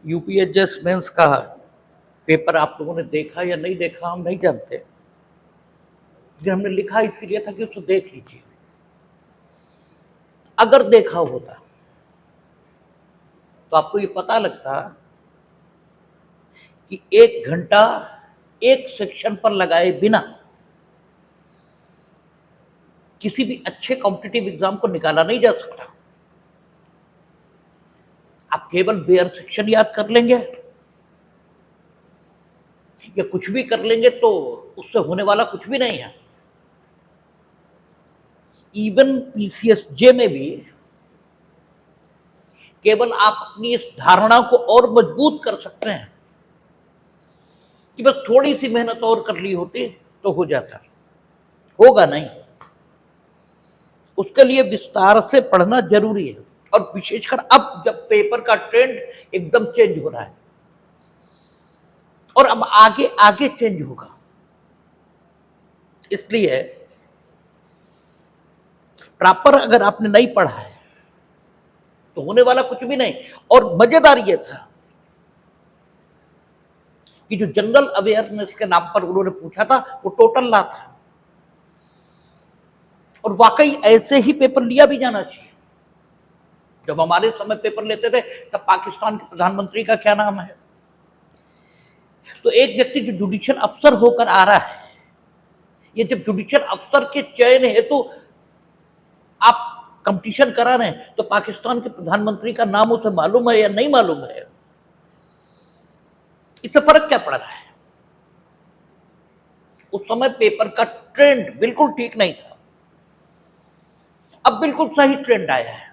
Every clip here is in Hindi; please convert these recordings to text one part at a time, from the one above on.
यूपीएससी मेंस का पेपर आप लोगों ने देखा या नहीं देखा हम नहीं जानते, लेकिन हमने लिखा इसलिए था कि उसको देख लीजिए। अगर देखा होता तो आपको ये पता लगता कि 1 घंटा एक सेक्शन पर लगाए बिना किसी भी अच्छे कॉम्पिटिटिव एग्जाम को निकाला नहीं जा सकता। आप केवल बेयर सेक्शन याद कर लेंगे या कुछ भी कर लेंगे तो उससे होने वाला कुछ भी नहीं है। इवन पीसीएसजे में भी केवल आप अपनी इस धारणा को और मजबूत कर सकते हैं कि बस थोड़ी सी मेहनत और कर ली होती तो हो जाता। होगा नहीं, उसके लिए विस्तार से पढ़ना जरूरी है, और विशेषकर अब जब पेपर का ट्रेंड एकदम चेंज हो रहा है और अब आगे आगे चेंज होगा। इसलिए प्रॉपर अगर आपने नहीं पढ़ा है तो होने वाला कुछ भी नहीं। और मजेदार यह था कि जो जनरल अवेयरनेस के नाम पर उन्होंने पूछा था वो टोटल ला था, और वाकई ऐसे ही पेपर लिया भी जाना चाहिए। जब हमारे समय पेपर लेते थे तब पाकिस्तान के प्रधानमंत्री का क्या नाम है, तो एक व्यक्ति जो जुडिशियल अफसर होकर आ रहा है, ये जब जुडिशियल अफसर के चयन हेतु आप कंपटीशन करा रहे हैं तो पाकिस्तान के प्रधानमंत्री का नाम उसे मालूम है या नहीं मालूम है, इससे फर्क क्या पड़ रहा है। उस समय पेपर का ट्रेंड बिल्कुल ठीक नहीं था, अब बिल्कुल सही ट्रेंड आया है।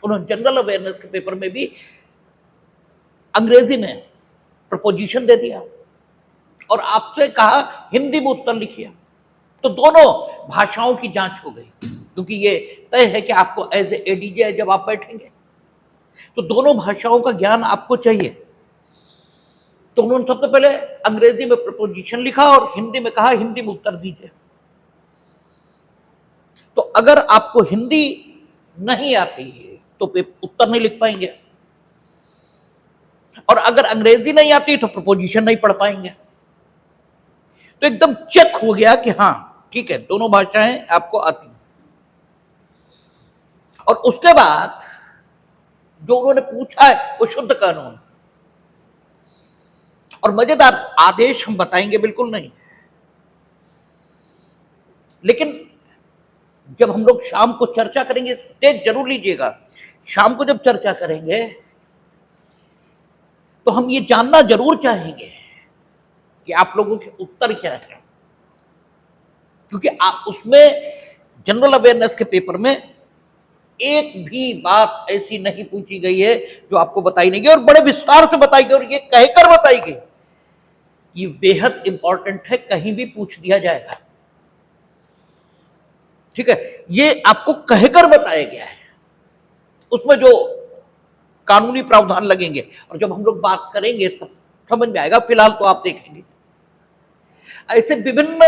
उन्होंने जनरल अवेयरनेस के पेपर में भी अंग्रेजी में प्रपोजिशन दे दिया और आपसे कहा हिंदी में उत्तर लिखिए, तो दोनों भाषाओं की जांच हो गई, क्योंकि ये तय है कि आपको एज एडीजे जब आप बैठेंगे तो दोनों भाषाओं का ज्ञान आपको चाहिए। तो उन्होंने सबसे पहले अंग्रेजी में प्रपोजिशन लिखा और हिंदी में कहा हिंदी में उत्तर दीजिए। तो अगर आपको हिंदी नहीं आती है तो उत्तर नहीं लिख पाएंगे, और अगर अंग्रेजी नहीं आती तो प्रपोजिशन नहीं पढ़ पाएंगे। तो एकदम चेक हो गया कि हाँ ठीक है, दोनों भाषाएं आपको आती हैं। और उसके बाद जो उन्होंने पूछा है वो शुद्ध कानून, और मजेदार आदेश हम बताएंगे बिल्कुल नहीं, लेकिन जब हम लोग शाम को चर्चा करेंगे, टेक जरूर लीजिएगा, शाम को जब चर्चा करेंगे तो हम ये जानना जरूर चाहेंगे कि आप लोगों के उत्तर क्या है, क्योंकि आप उसमें जनरल अवेयरनेस के पेपर में एक भी बात ऐसी नहीं पूछी गई है जो आपको बताई नहीं गई, और बड़े विस्तार से बताई गई, और ये कहकर बताई गई ये बेहद इंपॉर्टेंट है, कहीं भी पूछ दिया जाएगा। ठीक है, ये आपको कहकर बताया गया है, उसमें जो कानूनी प्रावधान लगेंगे और जब हम लोग बात करेंगे तो समझ में आएगा। फिलहाल तो आप देखेंगे ऐसे विभिन्न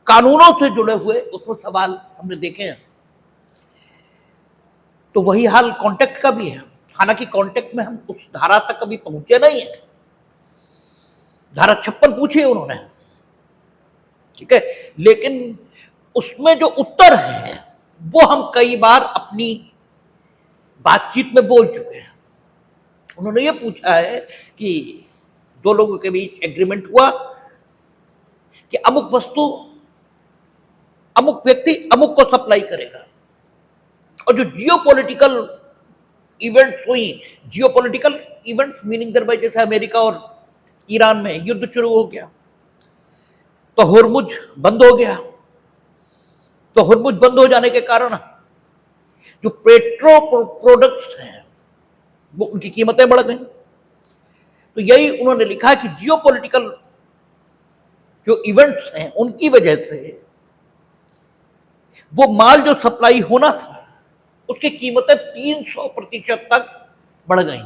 कानूनों से जुड़े हुए उसमें सवाल हमने देखे हैं। तो वही हाल कॉन्टेक्ट का भी है, हालांकि कॉन्टेक्ट में हम उस धारा तक कभी पहुंचे नहीं है। धारा 56 पूछी है उन्होंने, ठीक है, लेकिन उसमें जो उत्तर है वो हम कई बार अपनी बातचीत में बोल चुके हैं। उन्होंने ये पूछा है कि दो लोगों के बीच एग्रीमेंट हुआ कि अमुक वस्तु अमुक व्यक्ति अमुक को सप्लाई करेगा, और जो जियोपॉलिटिकल इवेंट्स हुई, जियोपॉलिटिकल इवेंट्स मीनिंग दरबार जैसे अमेरिका और ईरान में युद्ध शुरू हो गया तो होर्मुज बंद हो गया, तो होर्मुज बंद हो जाने के कारण जो पेट्रो प्रोडक्ट्स हैं वो उनकी कीमतें बढ़ गई। तो यही उन्होंने लिखा कि जियोपॉलिटिकल जो इवेंट्स हैं उनकी वजह से वो माल जो सप्लाई होना था उसकी कीमतें 300% तक बढ़ गई,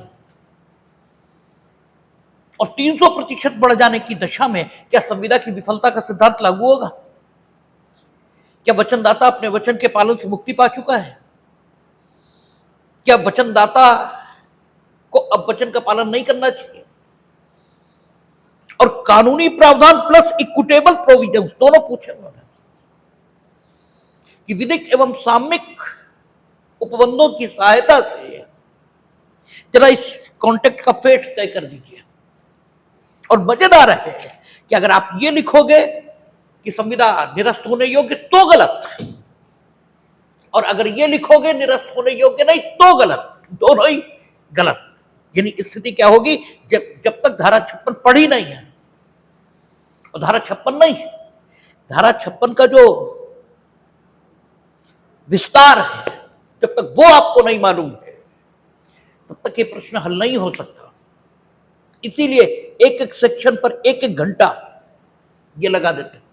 और 300% बढ़ जाने की दशा में क्या संविदा की विफलता का सिद्धांत लागू होगा? क्या वचनदाता अपने वचन के पालन से मुक्ति पा चुका है? क्या वचनदाता को अब वचन का पालन नहीं करना चाहिए। और कानूनी प्रावधान प्लस इक्विटेबल प्रोविजन दोनों पूछे उन्होंने कि विधिक एवं साम्यिक उपबंधों की सहायता से जरा इस कॉन्ट्रैक्ट का फेट तय कर दीजिए। और मजेदार है कि अगर आप ये लिखोगे कि संविदा निरस्त होने योग्य तो गलत, और अगर ये लिखोगे निरस्त होने योग्य नहीं तो गलत, दोनों ही गलत। यानी स्थिति क्या होगी, जब तक धारा 56 पढ़ी नहीं है, और धारा 56 नहीं, धारा 56 का जो विस्तार है, जब तक वो आपको नहीं मालूम है तब तक ये प्रश्न हल नहीं हो सकता। इसीलिए एक एक सेक्शन पर एक एक घंटा ये लगा देते हैं,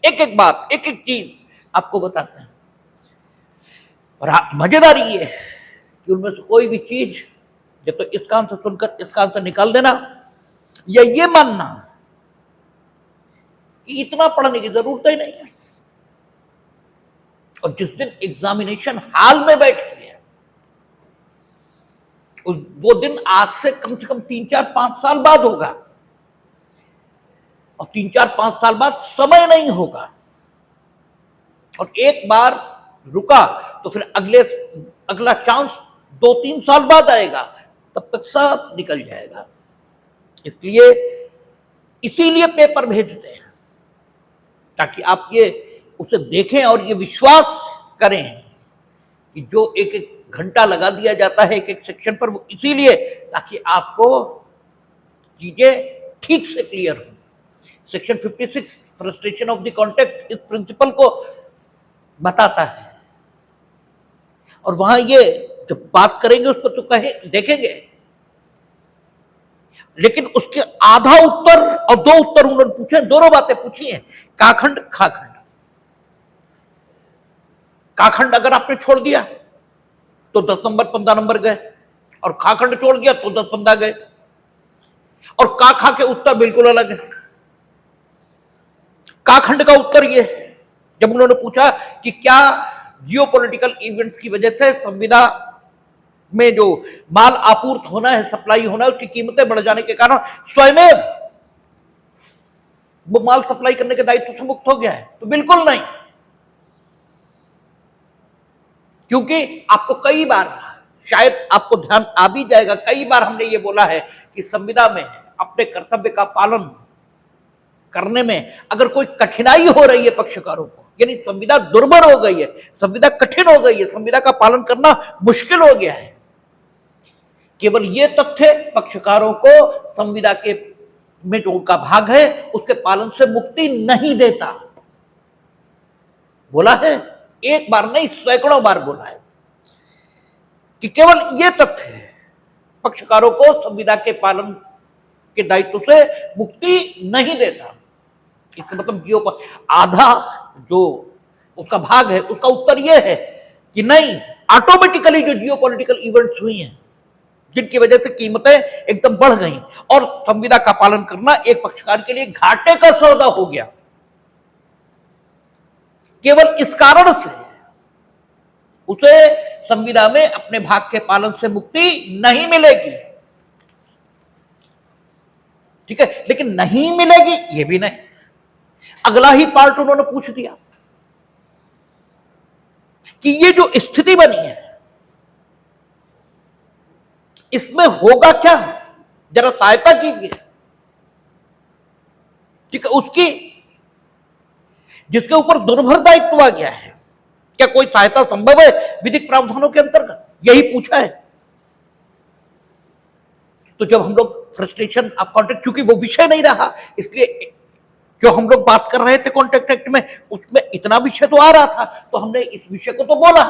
एक एक बात, एक एक चीज आपको बताते हैं। और मजेदार ये है कि उनमें से कोई भी चीज या तो इस कान से सुनकर इस कान से निकाल देना, या ये मानना कि इतना पढ़ने की जरूरत ही नहीं है। और जिस दिन एग्जामिनेशन हॉल में बैठेंगे वो दिन आज से कम 3-4-5 साल बाद होगा, और 3-4-5 साल बाद समय नहीं होगा। और एक बार रुका तो फिर अगला चांस 2-3 साल बाद आएगा, तब तक सब निकल जाएगा। इसीलिए पेपर भेजते हैं ताकि आप ये उसे देखें और ये विश्वास करें कि जो एक एक घंटा लगा दिया जाता है एक एक सेक्शन पर, वो इसीलिए ताकि आपको चीजें ठीक से क्लियर हो। Section 56 frustration of the contract इस प्रिंसिपल को बताता है। और वहां ये जब बात करेंगे उस पर तो कहे देखेंगे, लेकिन उसके आधा उत्तर और 2 उत्तर उन्होंने पूछे, दोनों बातें पूछी हैं, काखंड खाखंड। काखंड अगर आपने छोड़ दिया तो 10 नंबर 15 नंबर गए, और खाखंड छोड़ दिया तो 10-15 गए। और काखा के उत्तर बिल्कुल अलग है। काखंड का उत्तर यह है, जब उन्होंने पूछा कि क्या जियोपॉलिटिकल इवेंट्स की वजह से संविदा में जो माल आपूर्त होना है, सप्लाई होना है, उसकी कीमतें बढ़ जाने के कारण स्वयं वो माल सप्लाई करने के दायित्व से मुक्त हो गया है, तो बिल्कुल नहीं। क्योंकि आपको कई बार, शायद आपको ध्यान आ भी जाएगा, कई बार हमने ये बोला है कि संविदा में अपने कर्तव्य का पालन करने में अगर कोई कठिनाई हो रही है पक्षकारों को, यानी संविदा दुर्बल हो गई है, संविदा कठिन हो गई है, संविदा का पालन करना मुश्किल हो गया है, केवल ये तथ्य पक्षकारों को संविदा के में जो उनका भाग है उसके पालन से मुक्ति नहीं देता। बोला है, एक बार नहीं सैकड़ों बार बोला है कि केवल ये तथ्य पक्षकारों को संविदा के पालन के दायित्व से मुक्ति नहीं देता। इसका मतलब जियो पर आधा जो उसका भाग है उसका उत्तर यह है कि नहीं, ऑटोमेटिकली जो जियोपॉलिटिकल इवेंट्स हुई हैं जिनकी वजह से कीमतें एकदम बढ़ गई और संविदा का पालन करना एक पक्षकार के लिए घाटे का सौदा हो गया, केवल इस कारण से उसे संविदा में अपने भाग के पालन से मुक्ति नहीं मिलेगी। ठीक है, लेकिन नहीं मिलेगी ये भी नहीं। अगला ही पार्ट उन्होंने पूछ दिया कि ये जो स्थिति बनी है इसमें होगा क्या, जरा सहायता कीजिए। ठीक है, उसकी जिसके ऊपर दुर्भर दायित्व आ गया है, क्या कोई सहायता संभव है विधिक प्रावधानों के अंतर्गत, यही पूछा है। तो जब हम लोग फ्रस्ट्रेशन ऑफ कॉन्ट्रैक्ट, चूंकि वो विषय नहीं रहा, इसलिए जो हम लोग बात कर रहे थे कॉन्ट्रैक्ट एक्ट में, उसमें इतना विषय तो आ रहा था तो हमने इस विषय को तो बोला,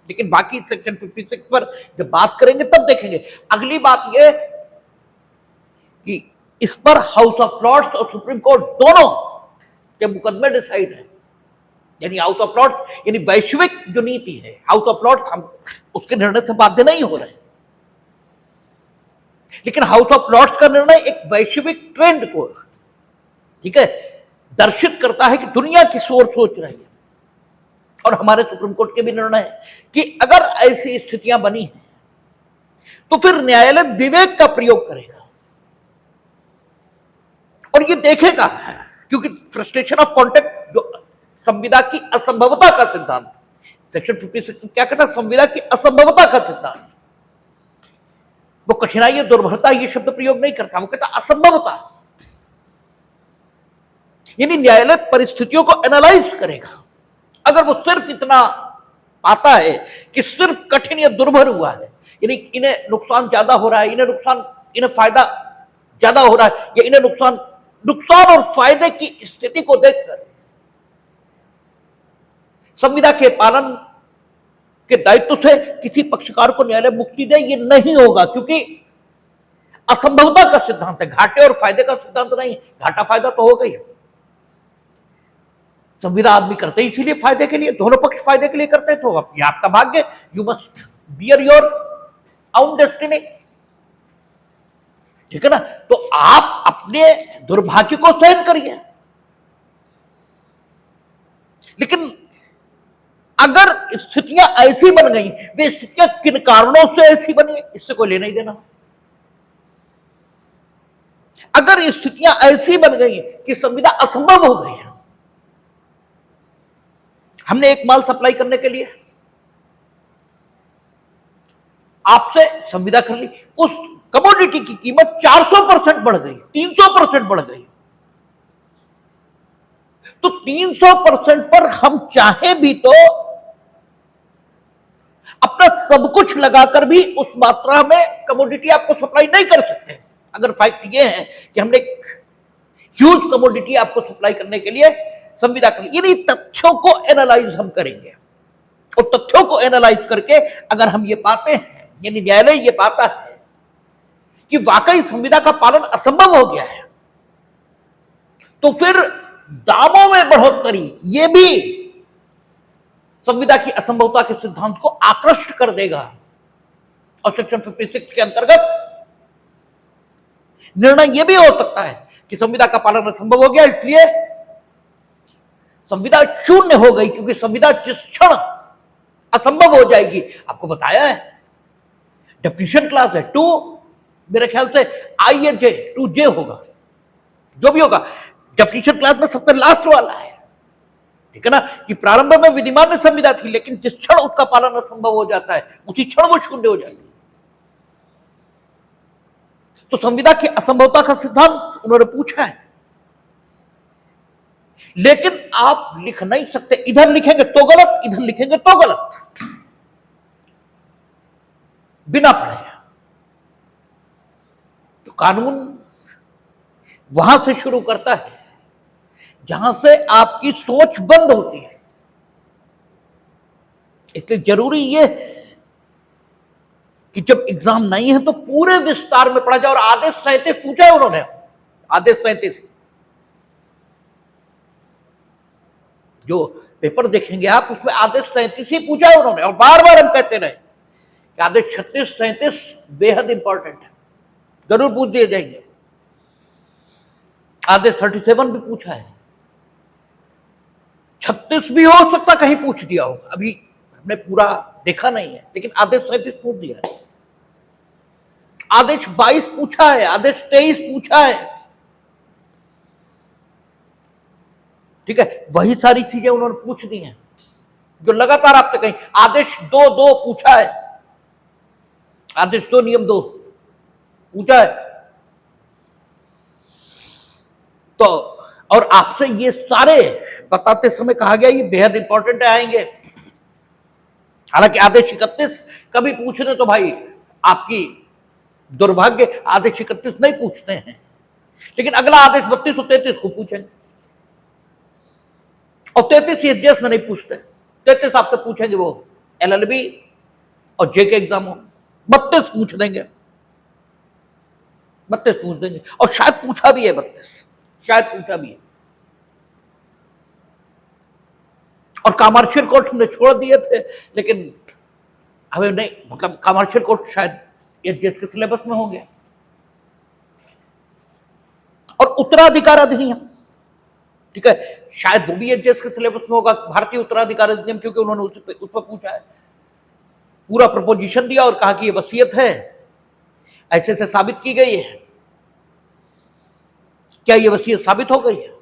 लेकिन बाकी सेक्शन 56 पर जब बात करेंगे तब देखेंगे। अगली बात यह कि इस पर हाउस ऑफ लॉर्ड्स और सुप्रीम कोर्ट दोनों के मुकदमे डिसाइड है। यानी हाउस ऑफ लॉर्ड्स यानी वैश्विक जो नीति है, हाउस ऑफ लॉर्ड्स हम उसके निर्णय से बाध्य नहीं हो रहे, लेकिन हाउस ऑफ लॉर्ड्स का निर्णय एक वैश्विक ट्रेंड को, ठीक है, दर्शित करता है कि दुनिया किस ओर सोच रही है। और हमारे सुप्रीम कोर्ट के भी निर्णय है कि अगर ऐसी स्थितियां बनी हैं तो फिर न्यायालय विवेक का प्रयोग करेगा और ये देखेगा, क्योंकि फ्रस्ट्रेशन ऑफ कॉन्टेक्ट जो संविदा की असंभवता का सिद्धांत, सेक्शन 56 क्या कहता है, संविदा की असंभवता का सिद्धांत। वो कठिनाई दुर्भरता ये शब्द प्रयोग नहीं करता, वो कहता असंभवता। यानी न्यायालय परिस्थितियों को एनालाइज करेगा। अगर वो सिर्फ इतना पाता है कि सिर्फ कठिन या दुर्भर हुआ है, यानी इन्हें नुकसान ज्यादा हो रहा है, इन्हें फायदा ज्यादा हो रहा है, या इन्हें नुकसान और फायदे की स्थिति को देखकर संविदा के पालन के दायित्व से किसी पक्षकार को न्यायालय मुक्ति दे, ये नहीं होगा, क्योंकि असंभवता का सिद्धांत है, घाटे और फायदे का सिद्धांत नहीं। घाटा फायदा तो हो गई, संविदा आदमी करते ही इसीलिए फायदे के लिए, दोनों पक्ष फायदे के लिए करते हैं, तो ये आपका भाग्य, you must bear your own destiny, ठीक है ना। तो आप अपने दुर्भाग्य को सहन करिए, लेकिन अगर स्थितियां ऐसी बन गई, वे स्थितियां किन कारणों से ऐसी बनी इससे कोई लेना ही देना। अगर स्थितियां ऐसी बन गई कि संविदा असंभव हो गई, हमने एक माल सप्लाई करने के लिए आपसे संविदा कर ली, उस कमोडिटी की कीमत 400% बढ़ गई, 300% बढ़ गई, तो 300% पर हम चाहे भी तो अपना सब कुछ लगाकर भी उस मात्रा में कमोडिटी आपको सप्लाई नहीं कर सकते। अगर फैक्ट ये है कि हमने एक ह्यूज कमोडिटी आपको सप्लाई करने के लिए संविदा कर ली, यानी तथ्यों को एनालाइज हम करेंगे, और तथ्यों को एनालाइज करके अगर हम ये पाते हैं, यानी न्यायालय ये पाता है कि वाकई संविदा का पालन असंभव हो गया है, तो फिर दामों में बढ़ोतरी ये भी संविदा की असंभवता के सिद्धांत को आकृष्ट कर देगा, और सेक्शन 56 के अंतर्गत निर्णय यह भी हो सकता है कि संविदा का पालन असंभव हो गया, इसलिए संविदा शून्य हो गई, क्योंकि संविदा जिस क्षण असंभव हो जाएगी, आपको बताया है डेफिनेशन क्लास है 2, मेरे ख्याल से IJ 2J होगा, जो भी होगा डेफिनेशन क्लास में सबसे लास्ट वाला है, ठीक है ना, कि प्रारंभ में विधिमान्य संविदा थी, लेकिन जिस क्षण उसका पालन असंभव हो जाता है, उसी क्षण वो शून्य हो जाती है। तो संविदा की असंभवता का सिद्धांत उन्होंने पूछा है, लेकिन आप लिख नहीं सकते, इधर लिखेंगे तो गलत, इधर लिखेंगे तो गलत, बिना पढ़े। तो कानून वहां से शुरू करता है जहां से आपकी सोच बंद होती है। इसलिए जरूरी यह है कि जब एग्जाम नहीं है तो पूरे विस्तार में पढ़ा जाए। और आदेश 37 पूछा है उन्होंने, आदेश 37 जो पेपर देखेंगे आप, उसमें आदेश 37 ही पूछा है उन्होंने, और बार बार हम कहते रहे कि आदेश 36, 37 बेहद इंपॉर्टेंट है, जरूर पूछ दिए जाएंगे। आदेश 37 भी पूछा है, 36 भी हो सकता कहीं पूछ दिया हो, अभी हमने पूरा देखा नहीं है, लेकिन आदेश 37 पूछ दिया है। आदेश 22 पूछा है, आदेश 23 पूछा है, ठीक है, वही सारी चीजें उन्होंने पूछ दी हैं जो लगातार आपसे कहीं। आदेश 2 पूछा है, आदेश 2 नियम 2 पूछा है। तो और आपसे ये सारे बताते समय कहा गया ये बेहद इंपॉर्टेंट आएंगे। हालांकि आदेश 31 कभी पूछने तो भाई आपकी दुर्भाग्य, आदेश 31 नहीं पूछते हैं, लेकिन अगला आदेश 32 और 33 को पूछेंगे, और 33 एसजीएस में नहीं पूछते, 33 आपसे पूछेंगे वो LLB और JK एग्जाम हो, 32 पूछ देंगे, 32 पूछ देंगे, और शायद पूछा भी है 32, शायद पूछा भी है। और कमर्शियल कोर्ट हमने छोड़ दिए थे, लेकिन हमें नहीं, मतलब कमर्शियल कोर्ट शायद एसजीएस के सिलेबस में होंगे। और उत्तराधिकार अधिनियम, ठीक है, शायद वो भी एसजीएस के सिलेबस में होगा, भारतीय उत्तराधिकार अधिनियम, क्योंकि उन्होंने उस पर पूछा है, पूरा प्रपोजिशन दिया और कहा कि ये वसीयत है ऐसे से साबित की गई है। क्या ये वसीयत साबित हो गई है?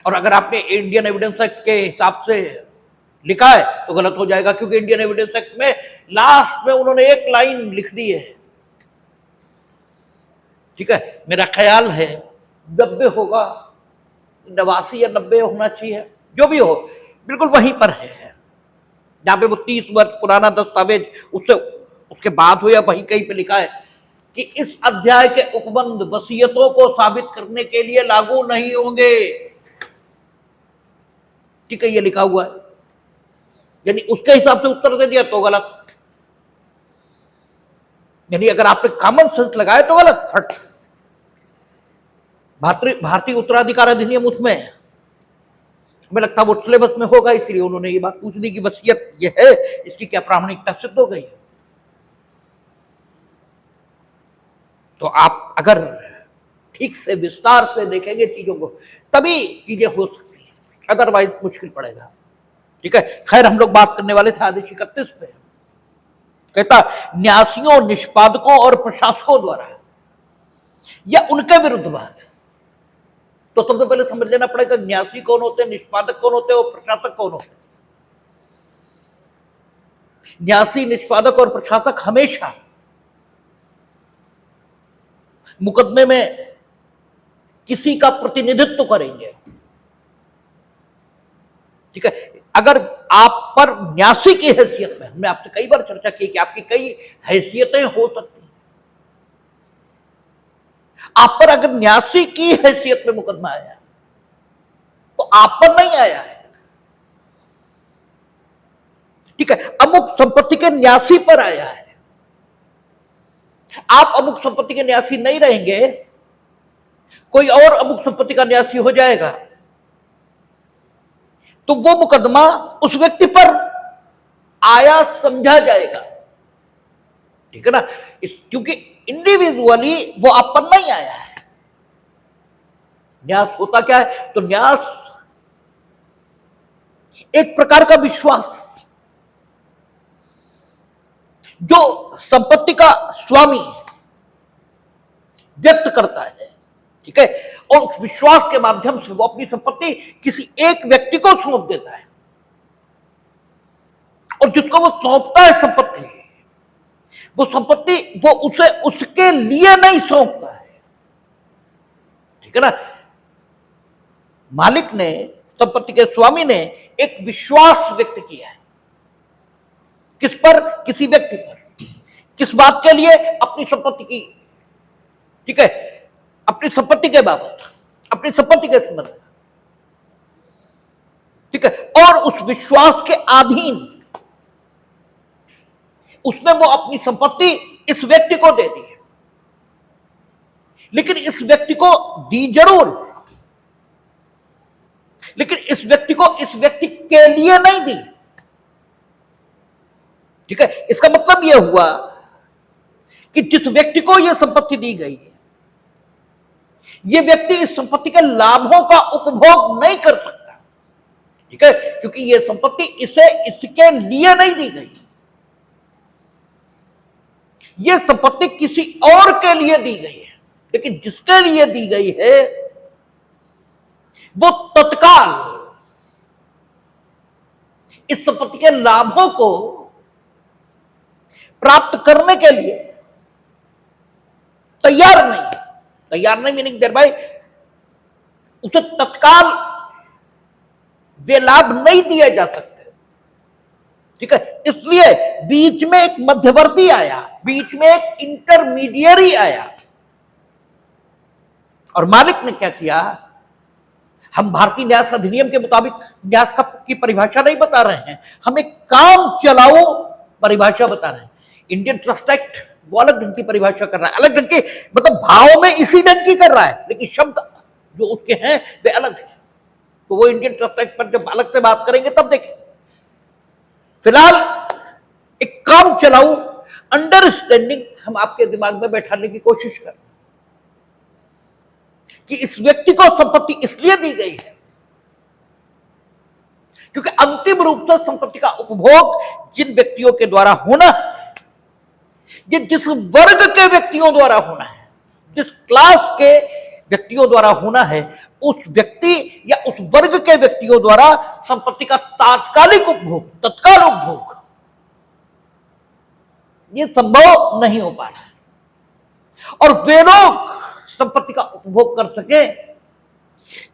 और अगर आपने इंडियन एविडेंस एक्ट के हिसाब से लिखा है तो गलत हो जाएगा, क्योंकि इंडियन एविडेंस एक्ट में लास्ट में उन्होंने एक लाइन लिख दी है, ठीक है, मेरा ख्याल है 90 होगा, 89 या 90 होना चाहिए, जो भी हो, बिल्कुल वहीं पर है जहां पे वो 30 वर्ष पुराना दस्तावेज उससे उसके बाद हो या वहीं कहीं पे लिखा है कि इस अध्याय के उपबंध वसीयतों को साबित करने के लिए लागू नहीं होंगे। ठीक है, ये लिखा हुआ है, यानी उसके हिसाब से उत्तर दे दिया तो गलत, यानी अगर आपने कॉमन सेंस लगाया तो गलत फट। भारतीय उत्तराधिकार अधिनियम उसमें हमें लगता है वो सिलेबस में होगा, इसलिए उन्होंने ये बात पूछ दी कि वसीयत ये है, इसकी क्या प्रामाणिकता सिद्ध हो गई है। तो आप अगर ठीक से विस्तार से देखेंगे चीजों को तभी चीजें हो सकती है, अदरवाइज मुश्किल पड़ेगा। ठीक है, खैर हम लोग बात करने वाले थे आदेश 31 पे। कहता न्यासियों, निष्पादकों और प्रशासकों द्वारा या उनके विरुद्ध बात। तो सबसे पहले समझ लेना पड़ेगा न्यासी कौन होते हैं, निष्पादक कौन होते हैं और प्रशासक कौन होते हैं। न्यासी, निष्पादक और प्रशासक हमेशा मुकदमे में किसी का प्रतिनिधित्व करेंगे। ठीक है, अगर आप पर न्यासी की हैसियत में, हमने आपसे कई बार चर्चा की कि आपकी कई हैसियतें हो सकती हैं, आप पर अगर न्यासी की हैसियत में मुकदमा आया तो आप पर नहीं आया है। ठीक है, अमुक संपत्ति के न्यासी पर आया है। आप अमुक संपत्ति के न्यासी नहीं रहेंगे, कोई और अमुक संपत्ति का न्यासी हो जाएगा, तो वो मुकदमा उस व्यक्ति पर आया समझा जाएगा। ठीक है ना, क्योंकि इंडिविजुअली वो आप पर नहीं आया है। न्यास होता क्या है? तो न्यास एक प्रकार का विश्वास जो संपत्ति का स्वामी व्यक्त करता है। ठीक है, और उस विश्वास के माध्यम से वो अपनी संपत्ति किसी एक व्यक्ति को सौंप देता है, और जिसको वो सौंपता है संपत्ति, वो संपत्ति वो उसे उसके लिए नहीं सौंपता है। ठीक है ना, मालिक ने, संपत्ति के स्वामी ने एक विश्वास व्यक्त किया है। किस पर? किसी व्यक्ति पर। किस बात के लिए? अपनी संपत्ति की, ठीक है, अपनी संपत्ति के बाबत, अपनी संपत्ति के संबंध में। ठीक है, और उस विश्वास के अधीन उसने वो अपनी संपत्ति इस व्यक्ति को दे दी, लेकिन इस व्यक्ति को दी जरूर, लेकिन इस व्यक्ति को इस व्यक्ति के लिए नहीं दी। ठीक है, इसका मतलब यह हुआ कि जिस व्यक्ति को यह संपत्ति दी गई है, यह व्यक्ति इस संपत्ति के लाभों का उपभोग नहीं कर सकता। ठीक है, क्योंकि यह संपत्ति इसे इसके लिए नहीं दी गई, यह संपत्ति किसी और के लिए दी गई है, लेकिन जिसके लिए दी गई है वो तत्काल इस संपत्ति के लाभों को प्राप्त करने के लिए तैयार नहीं मीनिंग देर भाई उसे तत्काल वे लाभ नहीं दिए जा सकते। ठीक है, इसलिए बीच में एक मध्यवर्ती आया, बीच में एक इंटरमीडियरी आया, और मालिक ने क्या किया? हम भारतीय न्यास अधिनियम के मुताबिक न्यास की परिभाषा नहीं बता रहे हैं, हम एक काम चलाओ परिभाषा बता रहे हैं। इंडियन ट्रस्ट एक्ट वो अलग ढंग की परिभाषा कर रहा है, अलग ढंग की, मतलब भाव में इसी ढंग की कर रहा है, लेकिन शब्द जो उसके हैं वे अलग है। तो वो इंडियन ट्रस्ट एक्ट पर जब अलग से बात करेंगे तब देखें। फिलहाल एक काम चलाओ अंडरस्टैंडिंग हम आपके दिमाग में बैठाने की कोशिश कर कि इस व्यक्ति को संपत्ति इसलिए दी गई है क्योंकि अंतिम रूप से संपत्ति का उपभोग जिन व्यक्तियों के द्वारा होना है ये जिस वर्ग के व्यक्तियों द्वारा होना है, जिस क्लास के व्यक्तियों द्वारा होना है, उस व्यक्ति या उस वर्ग के व्यक्तियों द्वारा संपत्ति का तात्कालिक उपभोग, तत्काल उपभोग, ये संभव नहीं हो पा रहा है। और वे लोग संपत्ति का उपभोग कर सके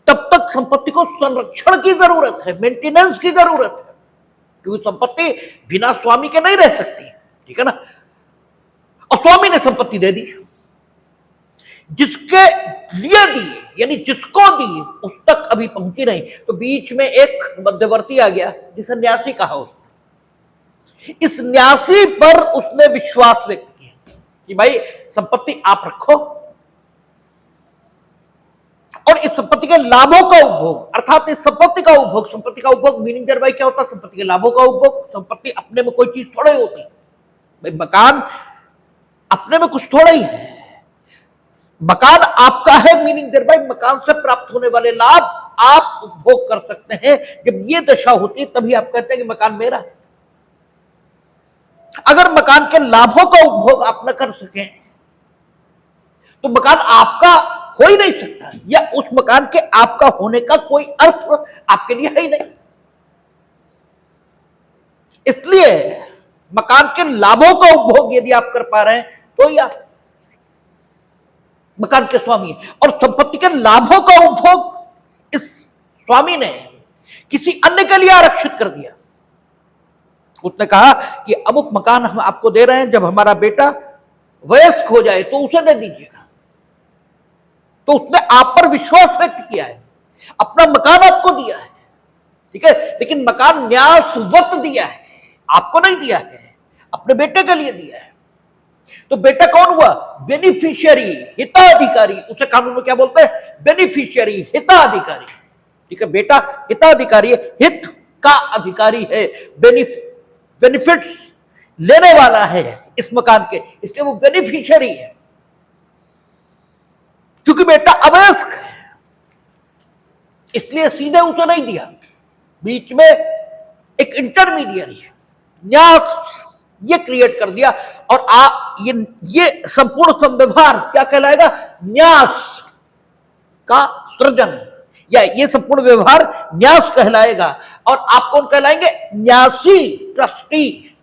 तब तक संपत्ति को संरक्षण की जरूरत है, मेंटेनेंस की जरूरत है, क्योंकि संपत्ति बिना स्वामी के नहीं रह सकती, ठीक है ना। और स्वामी ने संपत्ति दे दी, जिसके लिए दी यानी जिसको दी उस तक अभी पहुंची नहीं, तो बीच में एक मध्यवर्ती आ गया जिसे न्यासी कहा उसने। इस न्यासी पर उसने विश्वास व्यक्त किया कि भाई संपत्ति आप रखो और इस संपत्ति के लाभों का उपभोग, अर्थात इस संपत्ति का उपभोग, संपत्ति का उपभोग मीनिंग देयर बाय क्या होता है, संपत्ति के लाभों का उपभोग। संपत्ति अपने में कोई चीज थोड़ी होती, भाई मकान अपने में कुछ थोड़ा ही है, मकान आपका है, मीनिंग देयर बाय मकान से प्राप्त होने वाले लाभ आप उपभोग कर सकते हैं। जब ये दशा होती है तभी आप कहते हैं कि मकान मेरा है। अगर मकान के लाभों का उपभोग आप न कर सकें तो मकान आपका हो ही नहीं सकता, या उस मकान के आपका होने का कोई अर्थ आपके लिए है ही नहीं। इसलिए मकान के लाभों का उपभोग यदि आप कर पा रहे हैं तो ही आप मकान के स्वामी है। और संपत्ति के लाभों का उपभोग इस स्वामी ने किसी अन्य के लिए आरक्षित कर दिया। उसने कहा कि अमुक मकान हम आपको दे रहे हैं, जब हमारा बेटा वयस्क हो जाए तो उसे दे दीजिएगा। तो उसने आप पर विश्वास व्यक्त किया है, अपना मकान आपको दिया है, ठीक है, लेकिन मकान न्यासवत दिया है, आपको नहीं दिया है, अपने बेटे के लिए दिया है। तो बेटा कौन हुआ? बेनिफिशियरी, हिताधिकारी। उसे कानून में क्या बोलते हैं? बेनिफिशियरी, हिताधिकारी, ठीक है। बेटा हिताधिकारी है, हित का अधिकारी है, बेनिफिट्स लेने वाला है इस मकान के, इसलिए वो बेनिफिशियरी है। क्योंकि बेटा अवयस्क है इसलिए सीधे उसे नहीं दिया, बीच में एक इंटरमीडियरी न्यास ये क्रिएट कर दिया। और ये संपूर्ण संव्यवहार क्या कहलाएगा? न्यास का सृजन, या ये संपूर्ण व्यवहार न्यास कहलाएगा। और आप कौन कहलाएंगे? न्यासी, ट्रस्टी,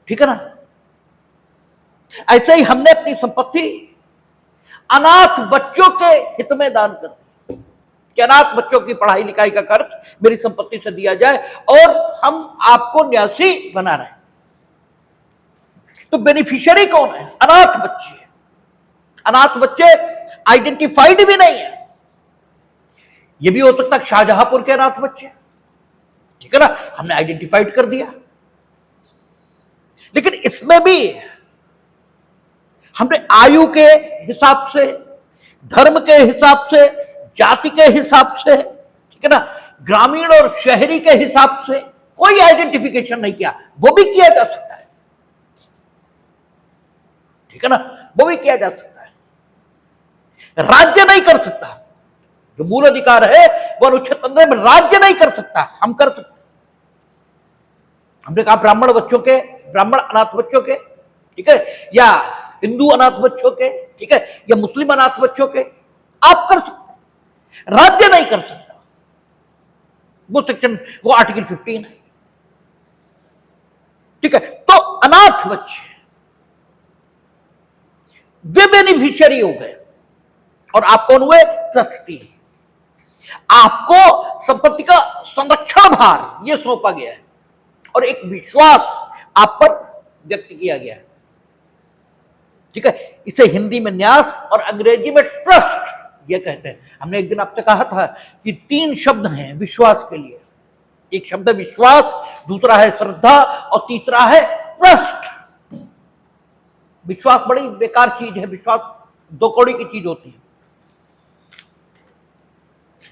ठीक है ना। ऐसे ही हमने अपनी संपत्ति अनाथ बच्चों के हित में दान कर दी कि अनाथ बच्चों की पढ़ाई लिखाई का खर्च मेरी संपत्ति से दिया जाए, और हम आपको न्यासी बना रहे हैं। तो बेनिफिशियरी कौन है? अनाथ बच्चे। अनाथ बच्चे आइडेंटिफाइड भी नहीं है। ये भी हो सकता है शाहजहांपुर के अनाथ बच्चे, ठीक है ना, हमने आइडेंटिफाइड कर दिया। लेकिन इसमें भी हमने आयु के हिसाब से, धर्म के हिसाब से, जाति के हिसाब से, ठीक है ना, ग्रामीण और शहरी के हिसाब से कोई आइडेंटिफिकेशन नहीं किया। वो भी किया जा सकता है, ठीक है ना, वो भी किया जा सकता है। राज्य नहीं कर सकता, जो मूल अधिकार है वो अनुच्छेद 15 में राज्य नहीं कर सकता, हम कर सकते। हमने कहा ब्राह्मण बच्चों के, ब्राह्मण अनाथ बच्चों के, ठीक है, या हिंदू अनाथ बच्चों के, ठीक है, या मुस्लिम अनाथ बच्चों के, आप कर सकते, राज्य नहीं कर सकता। वो सेक्शन, वो आर्टिकल 15 है, ठीक है। तो अनाथ बच्चे वे बेनिफिशियरी हो गए, और आप कौन हुए? ट्रस्टी। आपको संपत्ति का संरक्षण भार यह सौंपा गया है, और एक विश्वास आप पर व्यक्त किया गया है, ठीक है। इसे हिंदी में न्यास और अंग्रेजी में ट्रस्ट ये कहते हैं। हमने एक दिन आपसे कहा था कि 3 शब्द हैं विश्वास के लिए। एक शब्द है विश्वास, दूसरा है श्रद्धा, और तीसरा है ट्रस्ट। विश्वास बड़ी बेकार चीज है, विश्वास 2 कौड़ी की चीज होती है।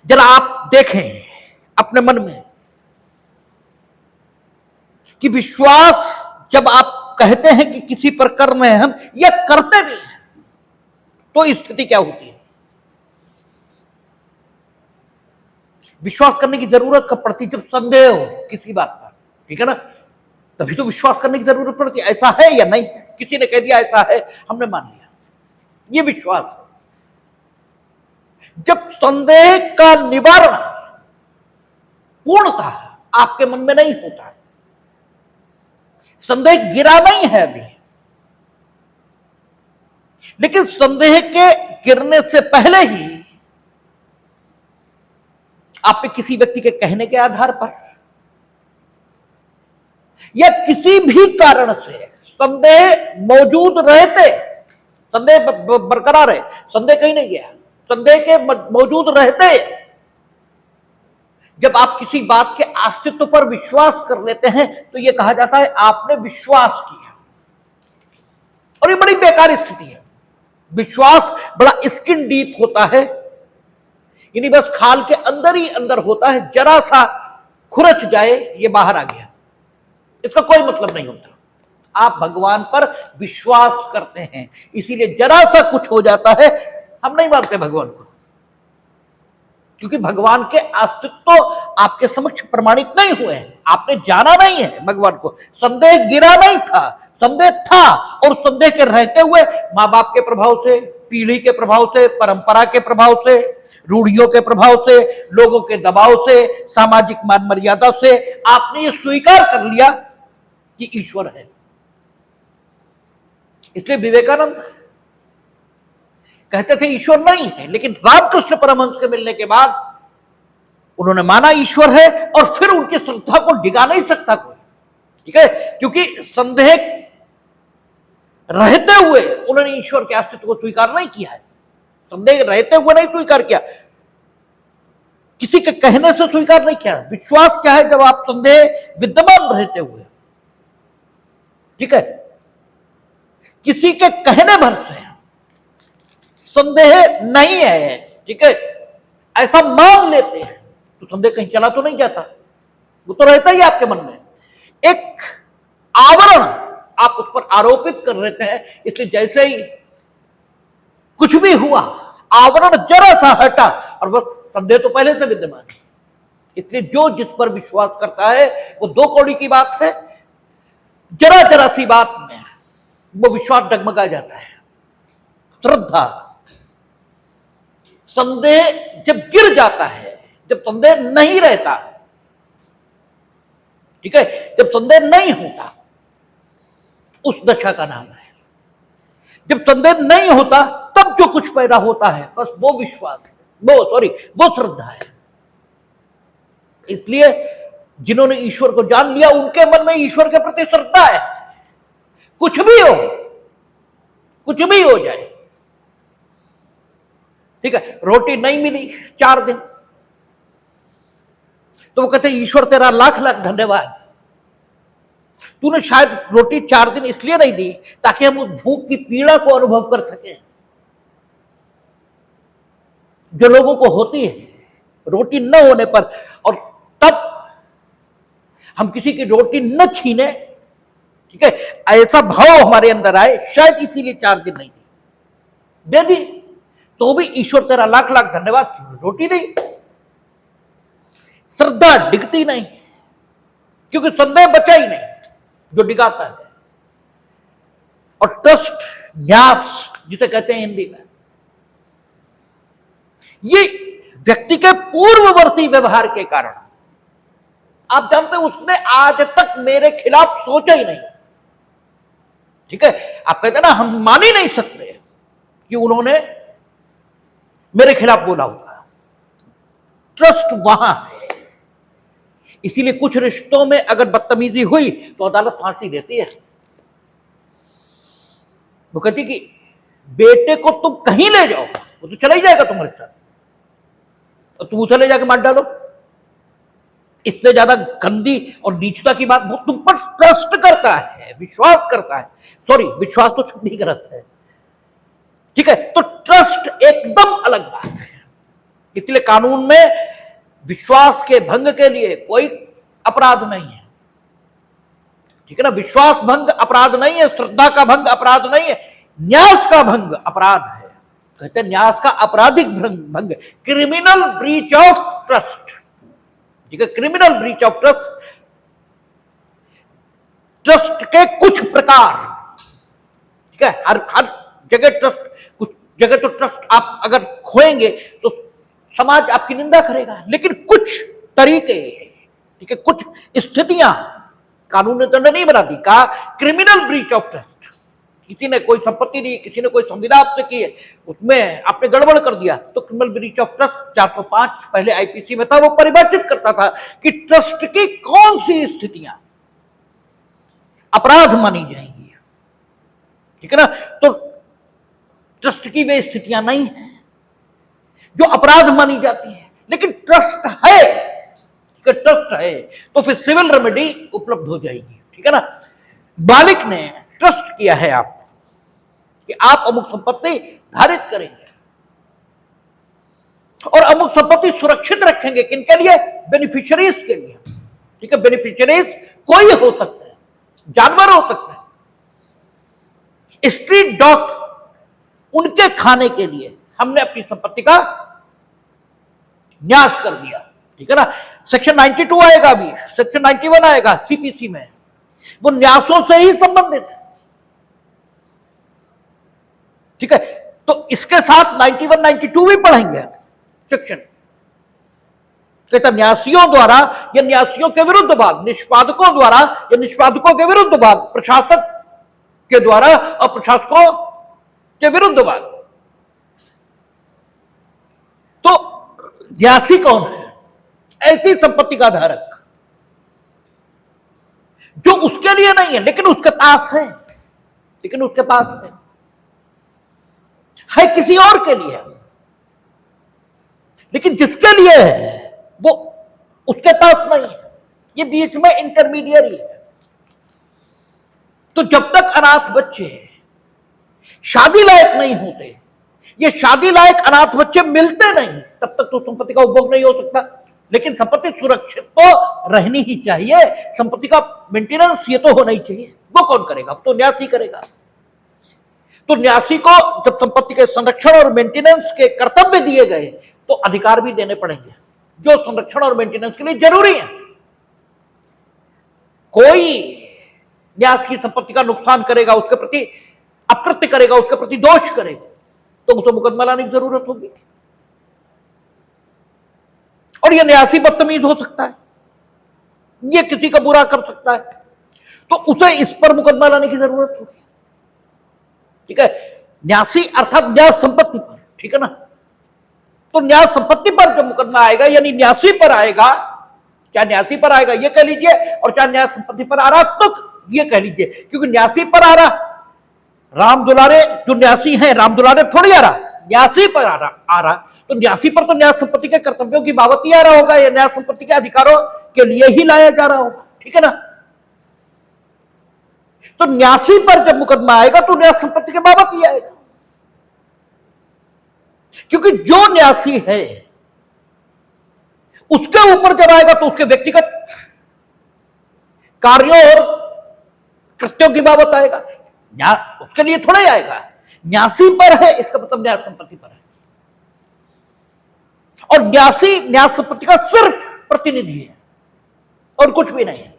जरा आप देखें अपने मन में कि विश्वास जब आप कहते हैं कि किसी पर कर रहे हैं हम, या करते भी हैं, तो स्थिति क्या होती है? विश्वास करने की जरूरत कब पड़ती? जब संदेह हो किसी बात पर, ठीक है ना, तभी तो विश्वास करने की जरूरत पड़ती है, ऐसा है या नहीं। किसी ने कह दिया ऐसा है, हमने मान लिया, ये विश्वास है। जब संदेह का निवारण पूर्णतः आपके मन में नहीं होता, संदेह गिरा नहीं है अभी, लेकिन संदेह के गिरने से पहले ही आपने किसी व्यक्ति के कहने के आधार पर या किसी भी कारण से संदेह मौजूद रहते, संदेह बरकरार है, संदेह कहीं नहीं गया, संदेह के मौजूद रहते जब आप किसी बात के अस्तित्व पर विश्वास कर लेते हैं तो यह कहा जाता है आपने विश्वास किया। और ये बड़ी बेकार स्थिति है। विश्वास बड़ा स्किन डीप होता है, यानी बस खाल के अंदर ही अंदर होता है, जरा सा खुरच जाए ये बाहर आ गया, इसका कोई मतलब नहीं होता। आप भगवान पर विश्वास करते हैं, इसीलिए जरा सा कुछ हो जाता है हम नहीं मानते भगवान को, क्योंकि भगवान के अस्तित्व आपके समक्ष प्रमाणित नहीं हुए हैं, आपने जाना नहीं है भगवान को। संदेह गिरा नहीं था, संदेह था, और संदेह के रहते हुए माँ बाप के प्रभाव से, पीढ़ी के प्रभाव से, परंपरा के प्रभाव से, रूढ़ियों के प्रभाव से, लोगों के दबाव से, सामाजिक मान मर्यादा से आपने ये स्वीकार कर लिया कि ईश्वर है। इसलिए विवेकानंद कहते थे ईश्वर नहीं है, लेकिन रामकृष्ण परमहंस के मिलने के बाद उन्होंने माना ईश्वर है, और फिर उनकी श्रद्धा को डिगा नहीं सकता कोई, ठीक है, क्योंकि संदेह रहते हुए उन्होंने ईश्वर के अस्तित्व को स्वीकार नहीं किया है, संदेह रहते हुए नहीं स्वीकार किया, किसी के कहने से स्वीकार नहीं किया। विश्वास क्या है? जब आप संदेह विद्यमान रहते हुए, ठीक है, किसी के कहने भर से संदेह नहीं है, ठीक है, ऐसा मान लेते हैं तो संदेह कहीं चला तो नहीं जाता, वो तो रहता ही आपके मन में। एक आवरण आप उस पर आरोपित कर रहे हैं, इसलिए जैसे ही कुछ भी हुआ आवरण जरा सा हटा और बस संदेह तो पहले से विद्यमान है। इसलिए जो जिस पर विश्वास करता है वो दो कौड़ी की बात है, जरा जरा सी बात में वो विश्वास डगमगा जाता है। श्रद्धा, संदेह जब गिर जाता है, जब संदेह नहीं रहता, ठीक है, जब संदेह नहीं होता, उस दशा का नाम है। जब संदेह नहीं होता तब जो कुछ पैदा होता है बस वो विश्वास है, वो श्रद्धा है। इसलिए जिन्होंने ईश्वर को जान लिया उनके मन में ईश्वर के प्रति श्रद्धा है। कुछ भी हो जाए, ठीक है, रोटी नहीं मिली 4 दिन तो वो कहते ईश्वर तेरा लाख लाख धन्यवाद, तूने शायद रोटी 4 दिन इसलिए नहीं दी ताकि हम उस भूख की पीड़ा को अनुभव कर सकें जो लोगों को होती है रोटी न होने पर, और तब हम किसी की रोटी न छीने, ठीक है, ऐसा भाव हमारे अंदर आए, शायद इसीलिए 4 दिन नहीं दे दी तो भी ईश्वर तेरा लाख लाख धन्यवाद, रोटी नहीं। श्रद्धा डिगती नहीं, क्योंकि संदेह बचा ही नहीं जो डिगाता है। और ट्रस्ट, न्यास जिसे कहते हैं हिंदी में, ये व्यक्ति के पूर्ववर्ती व्यवहार के कारण, आप जानते हैं उसने आज तक मेरे खिलाफ सोचा ही नहीं, ठीक है, आप कहते हैं ना हम मान ही नहीं सकते कि उन्होंने मेरे खिलाफ बोला होगा। ट्रस्ट वहां है। इसीलिए कुछ रिश्तों में अगर बदतमीजी हुई तो अदालत फांसी देती है। वो कहती कि बेटे को तुम कहीं ले जाओ वो तो चला ही जाएगा तुम्हारे साथ, और तुम उसे ले जाके मार डालो। इससे ज्यादा गंदी और नीचता की बात, वो तुम पर ट्रस्ट करता है, विश्वास करता है, सॉरी विश्वास तो शब्द ही गलत है, ठीक है, तो ट्रस्ट एकदम अलग बात है। इसलिए कानून में विश्वास के भंग के लिए कोई अपराध नहीं है, ठीक है ना, विश्वास भंग अपराध नहीं है, श्रद्धा का भंग अपराध नहीं है, न्यास का भंग अपराध है। कहते हैं न्यास का आपराधिक भंग, क्रिमिनल ब्रीच ऑफ ट्रस्ट, ठीक है, criminal breach of trust. Trust के कुछ प्रकार, ठीक है, हर हर जगह ट्रस्ट, कुछ जगह तो ट्रस्ट आप अगर खोएंगे तो समाज आपकी निंदा करेगा, लेकिन कुछ तरीके, ठीक है, कुछ स्थितियां कानून ने दंड नहीं बनाती। कहा क्रिमिनल ब्रीच ऑफ ट्रस्ट, किसी ने कोई संपत्ति दी, किसी ने कोई संविदा आपसे की है, उसमें आपने गड़बड़ कर दिया तो क्रिमिनल ब्रीच ऑफ ट्रस्ट 405 पहले आईपीसी में था, वो परिभाषित करता था कि ट्रस्ट की कौन सी स्थितियां अपराध मानी जाएंगी, ठीक है ना। तो ट्रस्ट की वे स्थितियां नहीं है जो अपराध मानी जाती है, लेकिन ट्रस्ट है, ट्रस्ट है तो फिर सिविल रेमेडी उपलब्ध हो जाएगी, ठीक है ना। मालिक ने ट्रस्ट किया है आप कि आप अमुक संपत्ति धारित करेंगे और अमुक संपत्ति सुरक्षित रखेंगे, किनके लिए? बेनिफिशियरीज के लिए, ठीक है। बेनिफिशियरीज कोई हो सकता है, जानवर हो सकता है, स्ट्रीट डॉग, उनके खाने के लिए हमने अपनी संपत्ति का न्यास कर दिया, ठीक है ना। सेक्शन 92 आएगा, अभी सेक्शन 91 आएगा सीपीसी में, वो न्यासों से ही संबंधित है, ठीक है। तो इसके साथ 91 92 भी पढ़ेंगे सेक्शन, कहता न्यासियों द्वारा या न्यासियों के विरुद्ध भाग, निष्पादकों द्वारा या निष्पादकों के विरुद्ध भाग, प्रशासक के द्वारा और प्रशासकों के विरुद्ध भाग। तो न्यासी कौन है? ऐसी संपत्ति का धारक जो उसके लिए नहीं है लेकिन उसके पास है, लेकिन उसके पास है किसी और के लिए, लेकिन जिसके लिए है वो उसके पास नहीं है, ये बीच में इंटरमीडियरी है। तो जब तक अनाथ बच्चे शादी लायक नहीं होते, ये शादी लायक अनाथ बच्चे मिलते नहीं, तब तक तो संपत्ति का उपभोग नहीं हो सकता। लेकिन संपत्ति सुरक्षित तो रहनी ही चाहिए, संपत्ति का मेंटेनेंस ये तो होना ही चाहिए। वो कौन करेगा? तो न्यासी करेगा। तो न्यासी को जब संपत्ति के संरक्षण और मेंटेनेंस के कर्तव्य दिए गए तो अधिकार भी देने पड़ेंगे जो संरक्षण और मेंटेनेंस के लिए जरूरी है। कोई न्यास की संपत्ति का नुकसान करेगा, उसके प्रति अकृत्य करेगा, उसके प्रति दोष करेगा, तो उसे मुकदमा लाने की जरूरत होगी। और यह न्यासी बदतमीज हो सकता है, यह किसी का बुरा कर सकता है, तो उसे इस पर मुकदमा लाने की जरूरत होगी, ठीक है। न्यासी अर्थात न्यास संपत्ति पर, ठीक है ना। तो न्यास संपत्ति पर जब मुकदमा आएगा, यानी न्यासी पर आएगा, चाहे न्यासी पर आएगा ये कह लीजिए, और चाहे न्यास संपत्ति पर आ रहा तो ये कह लीजिए, क्योंकि न्यासी पर आ रहा, राम दुलारे जो न्यासी हैं, राम दुलारे थोड़ी आ रहा, न्यासी पर आ रहा, तो न्यासी पर तो न्यास संपत्ति के कर्तव्यों की बाबत ही आ रहा होगा, या न्यास संपत्ति के अधिकारों के लिए ही लाया जा रहा होगा, ठीक है ना। तो न्यासी पर जब मुकदमा आएगा तो न्यास संपत्ति के बाबत ही आएगा, क्योंकि जो न्यासी है उसके ऊपर जब आएगा तो उसके व्यक्तिगत कार्यों और कृत्यों की बाबत आएगा, उसके लिए थोड़ा ही आएगा। न्यासी पर है इसका मतलब न्यास संपत्ति पर है, और न्यासी न्यास संपत्ति का सिर्फ प्रतिनिधि है और कुछ भी नहीं है,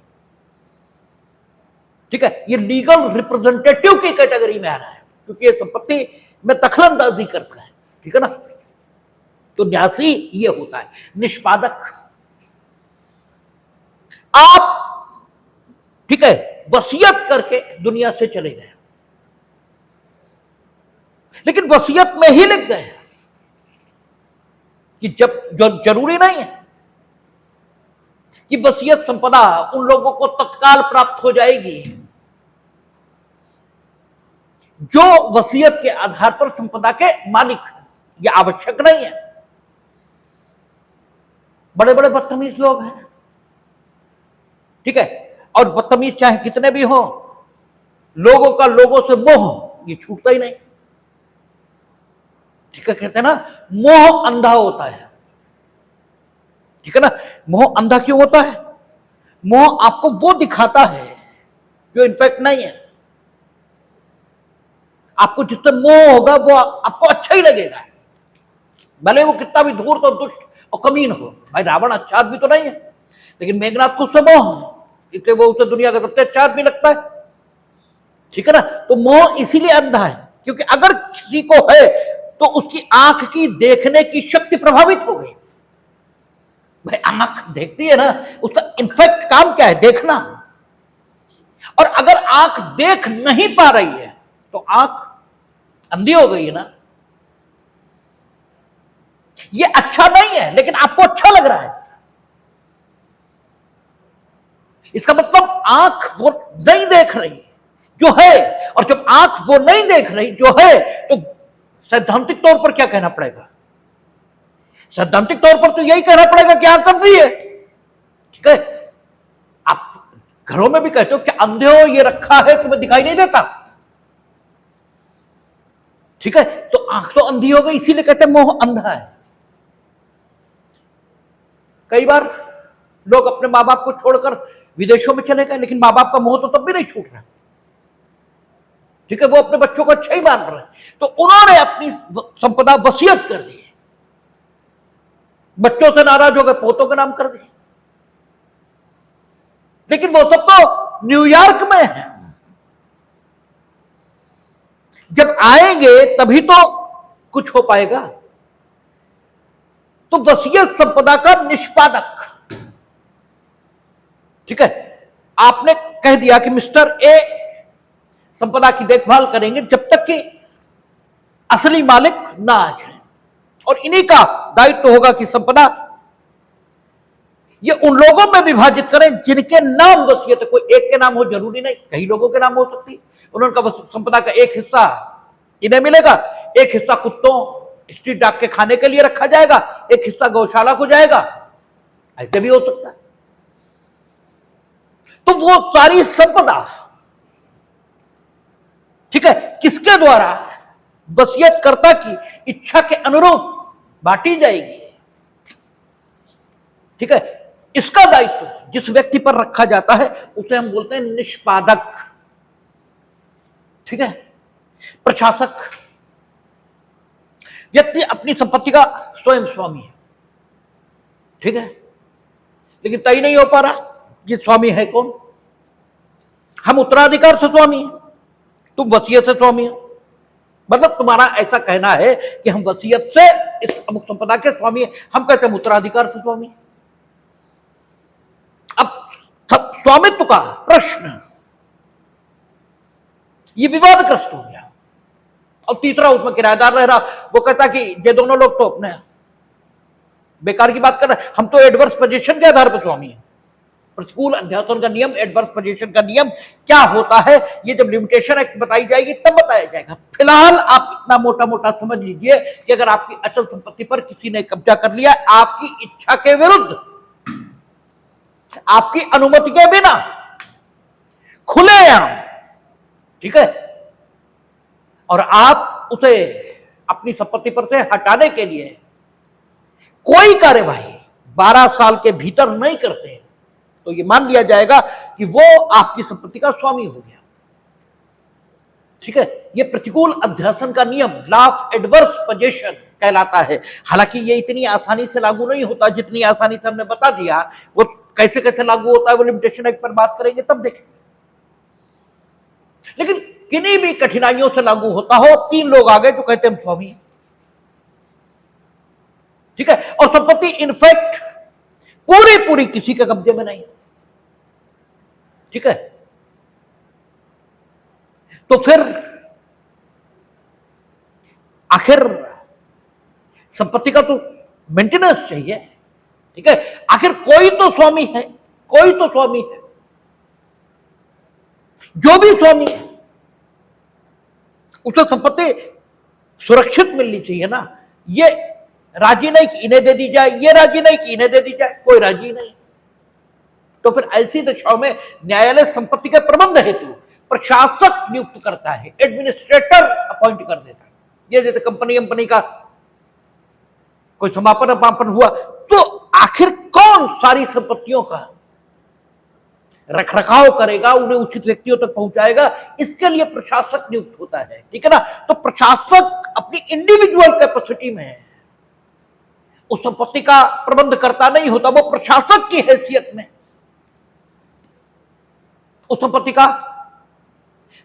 ठीक है। ये लीगल रिप्रेजेंटेटिव की कैटेगरी में आ रहा है, क्योंकि ये संपत्ति में दखलंदाजी करता है, ठीक है ना। तो न्यासी ये होता है। निष्पादक, आप ठीक है वसीयत करके दुनिया से चले गए, लेकिन वसीयत में ही लिख गए कि जब जो जरूरी नहीं है कि वसीयत संपदा उन लोगों को तत्काल प्राप्त हो जाएगी जो वसीयत के आधार पर संपदा के मालिक हैं। यह आवश्यक नहीं है। बड़े बड़े बदतमीज लोग हैं, ठीक है, और बदतमीज चाहे कितने भी हो, लोगों का लोगों से मोह ये छूटता ही नहीं, ठीक है। कहते हैं ना मोह अंधा होता है, ठीक है ना। मोह अंधा क्यों होता है? मोह आपको वो दिखाता है जो इनफैक्ट नहीं है। आपको जिससे मोह होगा वो आपको अच्छा ही लगेगा, भले वो कितना भी धूर्त और दुष्ट और कमीन हो। भाई रावण अच्छा आदमी तो नहीं है, लेकिन मेघनाथ को उससे मोह है, इसलिए वो उसे दुनिया का सबसे अच्छा आदमी लगता है। ठीक है ना। तो मोह इसीलिए अंधा है क्योंकि अगर किसी को है तो उसकी आंख की देखने की शक्ति प्रभावित हो गई। भाई आंख देखती है ना, उसका इनफैक्ट काम क्या है? देखना। और अगर आंख देख नहीं पा रही है तो आंख अंधी हो गई है ना। ये अच्छा नहीं है लेकिन आपको अच्छा लग रहा है, इसका मतलब आंख वो नहीं देख रही जो है। और जब आंख वो नहीं देख रही जो है तो सैद्धांतिक तौर पर क्या कहना पड़ेगा? सैद्धांतिक तौर पर तो यही कहना पड़ेगा कि आंख अंधी है। ठीक है। आप घरों में भी कहते हो कि अंधे हो, ये रखा है तुम्हें दिखाई नहीं देता। ठीक है। तो आंख तो अंधी हो गई, इसीलिए कहते हैं मोह अंधा है। कई बार लोग अपने मां बाप को छोड़कर विदेशों में चले गए लेकिन मां बाप का मोह तो तब भी नहीं छूट रहा। ठीक है। वो अपने बच्चों को अच्छा ही मान रहे हैं, तो उन्होंने अपनी संपदा वसीयत कर दी, बच्चों से नाराज हो गए, पोतों के नाम कर दिए। लेकिन वो सब तो न्यूयॉर्क में है, जब आएंगे तभी तो कुछ हो पाएगा। तो वसीयत संपदा का निष्पादक, ठीक है, आपने कह दिया कि मिस्टर ए संपदा की देखभाल करेंगे जब तक कि असली मालिक ना आ जाए, और इन्हीं का दायित्व होगा कि संपदा ये उन लोगों में विभाजित करें जिनके नाम वसीयत है। कोई एक के नाम हो जरूरी नहीं, कई लोगों के नाम हो सकती। उन्होंने संपदा का एक हिस्सा इन्हें मिलेगा, एक हिस्सा कुत्तों स्ट्रीट डॉग के खाने के लिए रखा जाएगा, एक हिस्सा गौशाला को जाएगा, ऐसे भी हो सकता है। तो वो सारी संपदा, ठीक है, किसके द्वारा? वसीयतकर्ता की इच्छा के अनुरूप बांटी जाएगी। ठीक है। इसका दायित्व जिस व्यक्ति पर रखा जाता है उसे हम बोलते हैं निष्पादक। ठीक है। प्रशासक व्यक्ति अपनी संपत्ति का स्वयं स्वामी है, ठीक है, लेकिन तय नहीं हो पा रहा ये स्वामी है कौन। हम उत्तराधिकार से स्वामी हैं, तुम वसीयत से स्वामी हो। मतलब तुम्हारा ऐसा कहना है कि हम वसीयत से इस अमुक संपदा के स्वामी हैं, हम कहते हैं उत्तराधिकार से स्वामी हैं। अब स्वामित्व का प्रश्न ये विवादग्रस्त हो गया। और तीसरा उसमें किराएदार रह रहा, वो कहता कि ये दोनों लोग तो अपने बेकार की बात कर रहे हैं, हम तो एडवर्स पोजीशन के आधार पर स्वामी हैं। प्रतिकूल अध्यासन का नियम, एडवर्स पोजीशन का नियम क्या होता है ये जब लिमिटेशन एक्ट बताई जाएगी तब बताया जाएगा। फिलहाल आप इतना मोटा मोटा समझ लीजिए कि अगर आपकी अचल संपत्ति पर किसी ने कब्जा कर लिया आपकी इच्छा के विरुद्ध, आपकी अनुमति के बिना, खुलेआम, ठीक है, और आप उसे अपनी संपत्ति पर से हटाने के लिए कोई कार्यवाही 12 साल के भीतर नहीं करते तो ये मान लिया जाएगा कि वो आपकी संपत्ति का स्वामी हो गया। ठीक है। ये प्रतिकूल अध्यासन का नियम, लॉ ऑफ एडवर्स पोजीशन कहलाता है। हालांकि ये इतनी आसानी से लागू नहीं होता जितनी आसानी से हमने बता दिया। वो कैसे कैसे लागू होता है वो लिमिटेशन एक्ट पर बात करेंगे तब देखेंगे। लेकिन किन्हीं भी कठिनाइयों से लागू होता हो, 3 लोग आ गए जो कहते हैं हम स्वामी हैं, ठीक है, और संपत्ति इनफैक्ट पूरी पूरी किसी के कब्जे में नहीं, ठीक है, तो फिर आखिर संपत्ति का तो मेंटेनेंस चाहिए। ठीक है। आखिर कोई तो स्वामी है, कोई तो स्वामी है। जो भी स्वामी है उसे संपत्ति सुरक्षित मिलनी चाहिए ना। ये राजी नहीं कि इन्हें दे दी जाए, ये राजी नहीं कि इन्हें दे दी जाए, कोई राजी नहीं। तो फिर ऐसी दशाओं में न्यायालय संपत्ति के प्रबंध हेतु प्रशासक नियुक्त करता है, एडमिनिस्ट्रेटर अपॉइंट कर देता है। ये जैसे कंपनी का कोई समापन हुआ तो आखिर कौन सारी संपत्तियों का रखरखाव करेगा, उन्हें उचित व्यक्तियों तक पहुंचाएगा, इसके लिए प्रशासक नियुक्त होता है। ठीक है ना। तो प्रशासक अपनी इंडिविजुअल कैपेसिटी में उस संपत्ति का प्रबंध करता नहीं होता, वो प्रशासक की हैसियत में उस संपत्ति का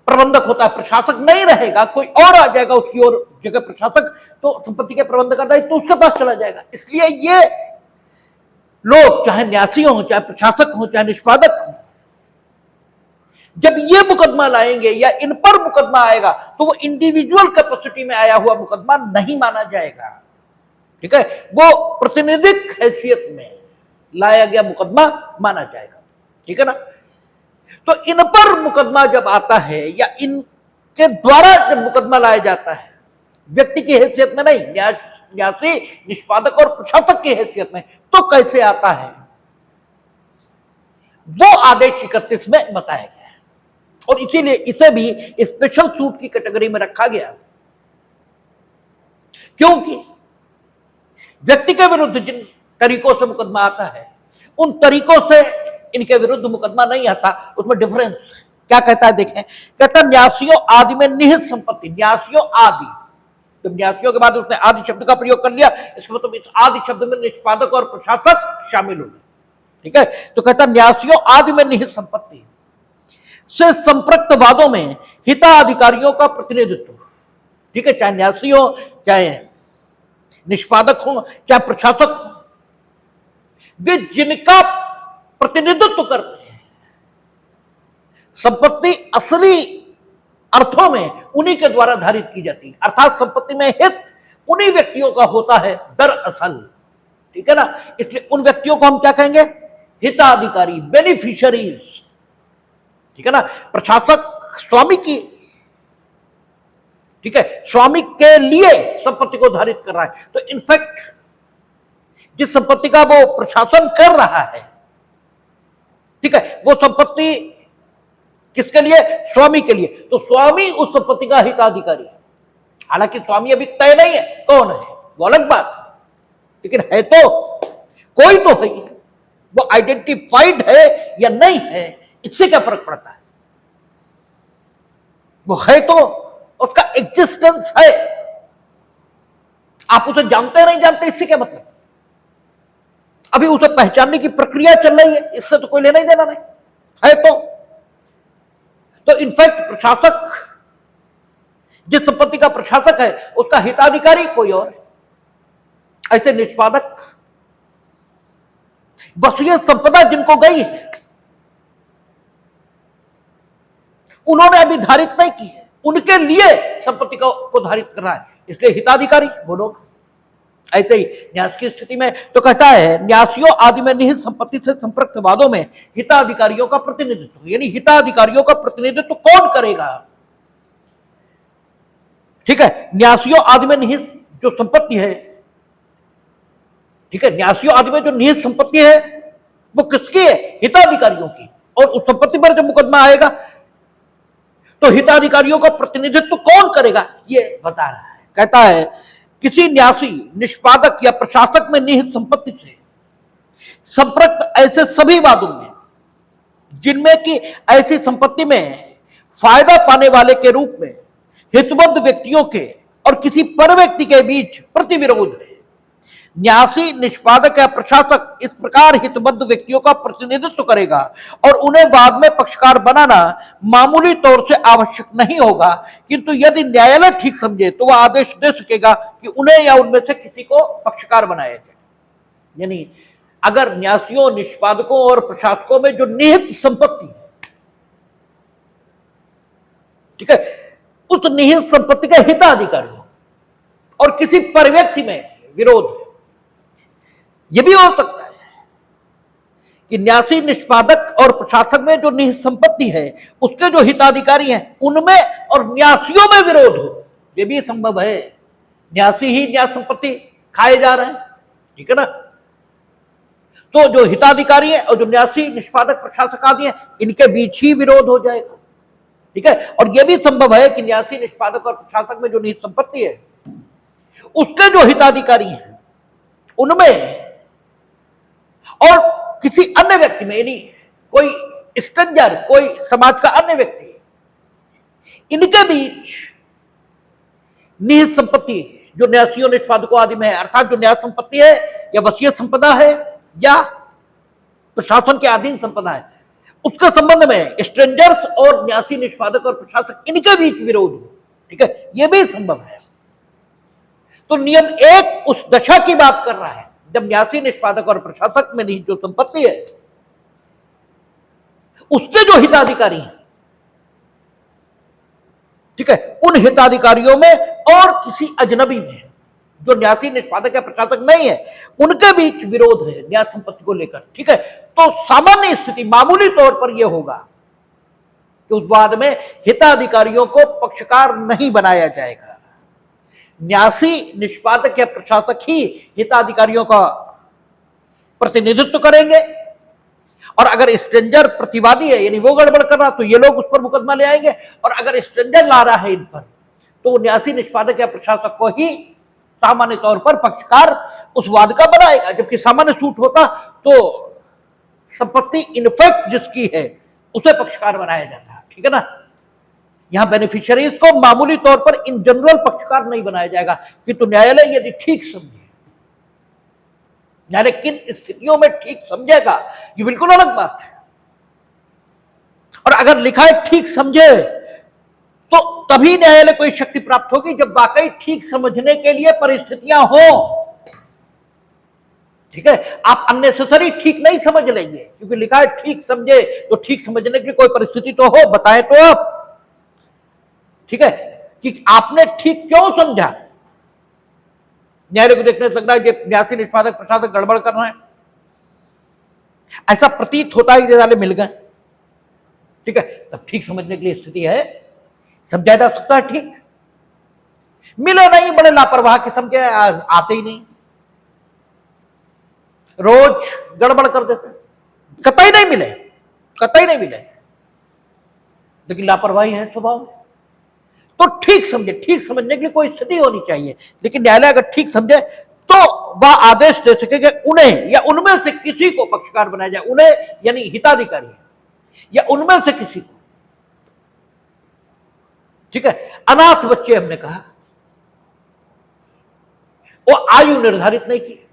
प्रबंधक होता है, प्रशासक नहीं रहेगा, कोई और आ जाएगा उसकी और जगह प्रशासक, तो संपत्ति के प्रबंधक का दायित्व तो उसके पास चला जाएगा। इसलिए ये लोग चाहे न्यासी हो, चाहे प्रशासक हो, चाहे निष्पादक हो, जब ये मुकदमा लाएंगे या इन पर मुकदमा आएगा तो वो इंडिविजुअल कैपेसिटी में आया हुआ मुकदमा नहीं माना जाएगा। ठीक है, वो प्रतिनिधिक हैसियत में लाया गया मुकदमा माना जाएगा। ठीक है ना। तो इन पर मुकदमा जब आता है या इनके द्वारा जब मुकदमा लाया जाता है, व्यक्ति की हैसियत में नहीं, न्यासी, निष्पादक और प्रशासक की हैसियत में, तो कैसे आता है वो आदेश 31 में बताया गया है। और इसीलिए इसे भी स्पेशल सूट की कैटेगरी में रखा गया, क्योंकि व्यक्ति के विरुद्ध जिन तरीकों से मुकदमा आता है उन तरीकों से इनके विरुद्ध मुकदमा नहीं आता। उसमें डिफरेंस क्या कहता है देखें, कहता है न्यासियों आदि में निहित संपत्ति, न्यासियों आदि, जब न्यासियों के बाद उसने आदि शब्द का प्रयोग कर लिया, इसका मतलब इस आदि शब्द में निष्पादक और प्रशासक शामिल हो गए। ठीक है, तो कहता है न्यासियों आदि में निहित संपत्ति से संपृक्त वादों में हिताधिकारियों का प्रतिनिधित्व। ठीक है, चाहे न्यासी हो, चाहे निष्पादक हो, चाहे प्रशासक हो, वे जिनका प्रतिनिधित्व करते हैं, संपत्ति असली अर्थों में उन्हीं के द्वारा धारित की जाती है, अर्थात संपत्ति में हित उन्हीं व्यक्तियों का होता है दरअसल। ठीक है ना, इसलिए उन व्यक्तियों को हम क्या कहेंगे, हिताधिकारी, बेनिफिशियरीज। ठीक है ना, प्रशासक स्वामी की, ठीक है, स्वामी के लिए संपत्ति को धारित कर रहा है, तो इनफैक्ट जिस संपत्ति का वो प्रशासन कर रहा है, ठीक है, वो संपत्ति किसके लिए, स्वामी के लिए, तो स्वामी उस संपत्ति का हिताधिकारी है। हालांकि स्वामी अभी तय नहीं है कौन है, वो अलग बात है, लेकिन है तो कोई तो है, वो आइडेंटिफाइड है या नहीं है, इससे क्या फर्क पड़ता है, वो है तो उसका एग्जिस्टेंस है, आप उसे जानते नहीं जानते इससे क्या मतलब, अभी उसे पहचानने की प्रक्रिया चल रही है, इससे तो कोई लेना ही देना नहीं है। तो इनफैक्ट प्रशासक, जिस संपत्ति का प्रशासक है उसका हिताधिकारी कोई और है। ऐसे निष्पादक वसीयत संपदा जिनको गई है उन्होंने अभी धारित नहीं की है, उनके लिए संपत्ति को धारित कर रहा है, इसलिए हिताधिकारी वो लोग। ऐसे ही न्यास की स्थिति में तो कहता है न्यासियों आदि में निहित संपत्ति से संपृक्त वादों में हिताधिकारियों का प्रतिनिधित्व, यानी हिताधिकारियों का प्रतिनिधित्व कौन करेगा। ठीक है, न्यासियों आदि में निहित जो संपत्ति है, ठीक है, न्यासियों आदि में जो निहित संपत्ति है वो किसकी है, हिताधिकारियों की, और उस संपत्ति पर जब मुकदमा आएगा तो हिताधिकारियों का प्रतिनिधित्व कौन करेगा ये बता रहा है। कहता है किसी न्यासी, निष्पादक या प्रशासक में निहित संपत्ति से संपृक्त ऐसे सभी वादों में जिनमें कि ऐसी संपत्ति में फायदा पाने वाले के रूप में हितबद्ध व्यक्तियों के और किसी पर व्यक्ति के बीच प्रतिविरोध है, न्यासी, निष्पादक या प्रशासक इस प्रकार हितबद्ध व्यक्तियों का प्रतिनिधित्व करेगा और उन्हें वाद में पक्षकार बनाना मामूली तौर से आवश्यक नहीं होगा, किंतु यदि न्यायालय ठीक समझे तो वह आदेश दे सकेगा कि उन्हें या उनमें से किसी को पक्षकार बनाया जाए। यानी अगर न्यासियों, निष्पादकों और प्रशासकों में जो निहित संपत्ति है, ठीक है, उस निहित संपत्ति के हिताधिकारी हो और किसी पर व्यक्ति में विरोध है, यह भी हो सकता है कि न्यासी, निष्पादक और प्रशासक में जो निहित संपत्ति है उसके जो हिताधिकारी हैं उनमें और न्यासियों में विरोध हो, यह भी संभव है। न्यासी ही न्यास संपत्ति खाए जा रहे हैं, ठीक है ना, तो जो हिताधिकारी है और जो न्यासी, निष्पादक, प्रशासक आदि हैं इनके बीच ही विरोध हो जाएगा। ठीक है, और यह भी संभव है कि न्यासी, निष्पादक और प्रशासक में जो निहित संपत्ति है उसके जो हिताधिकारी हैं उनमें और किसी अन्य व्यक्ति में, यानी कोई स्ट्रेंजर, कोई समाज का अन्य व्यक्ति, इनके बीच निहित संपत्ति जो न्यासियों, निष्पादकों आदि में है, अर्थात जो न्यास संपत्ति है या वसीयत संपदा है या प्रशासन के अधीन संपदा है, उसके संबंध में स्ट्रेंजर्स और न्यासी निष्पादक और प्रशासक इनके बीच विरोध हो, ठीक है, यह भी संभव है। तो नियम 1 उस दशा की बात कर रहा है जब न्यासी निष्पादक और प्रशासक में निहित जो संपत्ति है उसके जो हिताधिकारी हैं, ठीक है, उन हिताधिकारियों में और किसी अजनबी में जो न्यासी निष्पादक या प्रशासक नहीं है उनके बीच विरोध है न्यास संपत्ति को लेकर, ठीक है। तो सामान्य स्थिति मामूली तौर पर यह होगा कि उस वाद में हिताधिकारियों को पक्षकार नहीं बनाया जाएगा, न्यासी निष्पादक या प्रशासक ही हिताधिकारियों का प्रतिनिधित्व करेंगे। और अगर स्ट्रेंजर प्रतिवादी है यानी वो गड़बड़ कर रहा तो ये लोग उस पर मुकदमा ले आएंगे, और अगर स्ट्रेंजर ला रहा है इन पर तो न्यासी निष्पादक या प्रशासक को ही सामान्य तौर पर पक्षकार उस वाद का बनाएगा। जबकि सामान्य सूट होता तो संपत्ति इनफैक्ट जिसकी है उसे पक्षकार बनाया जाता, ठीक है ना। यहां बेनिफिशियरीज को मामूली तौर पर इन जनरल पक्षकार नहीं बनाया जाएगा, किंतु न्यायालय यदि ठीक समझे, न्यायालय किन स्थितियों में ठीक समझेगा ये बिल्कुल अलग बात है। और अगर लिखा है ठीक समझे तो तभी न्यायालय को शक्ति प्राप्त होगी जब वाकई ठीक समझने के लिए परिस्थितियां हो, ठीक है। आप अननेसेसरी ठीक नहीं समझ लेंगे क्योंकि लिखा है ठीक समझे, तो ठीक समझने की कोई परिस्थिति तो हो, बताए तो आप, ठीक है, कि आपने ठीक क्यों समझा। न्यायालय को देखने से लग रहा है कि न्यासी निष्पादक प्रशासक गड़बड़ कर रहे हैं, ऐसा प्रतीत होता है कि न्यायालय मिल गए, ठीक है, तब ठीक समझने के लिए स्थिति है, समझा जा सकता है ठीक। मिले नहीं, बड़े लापरवाह किस्म के आते ही नहीं, रोज गड़बड़ कर देते, कतई नहीं मिले, कतई नहीं मिले, लेकिन लापरवाही है स्वभाव में। तो ठीक समझे, ठीक समझने के लिए कोई स्थिति होनी चाहिए, लेकिन न्यायालय अगर ठीक समझे तो वह आदेश दे सके कि उन्हें या उनमें से किसी को पक्षकार बनाया जाए, उन्हें यानी हिताधिकारी या उनमें से किसी को, ठीक है। अनाथ बच्चे हमने कहा, वो आयु निर्धारित नहीं की,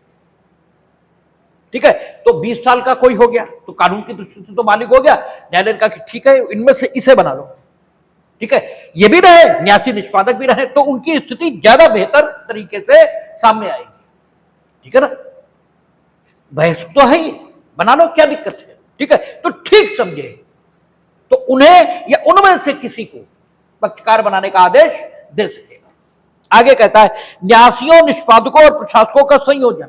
ठीक है, तो 20 साल का कोई हो गया तो कानून की दृष्टि से तो मालिक हो गया, न्यायालय ने कहा कि ठीक है इनमें से इसे बना लो, ठीक है, ये भी रहे न्यासी निष्पादक भी रहे, तो उनकी स्थिति ज्यादा बेहतर तरीके से सामने आएगी, ठीक है ना। बहस तो है ही, बना लो, क्या दिक्कत है, ठीक है। तो ठीक समझे तो उन्हें या उनमें से किसी को पक्षकार बनाने का आदेश दे सकेगा। आगे कहता है न्यासियों निष्पादकों और प्रशासकों का संयोजन,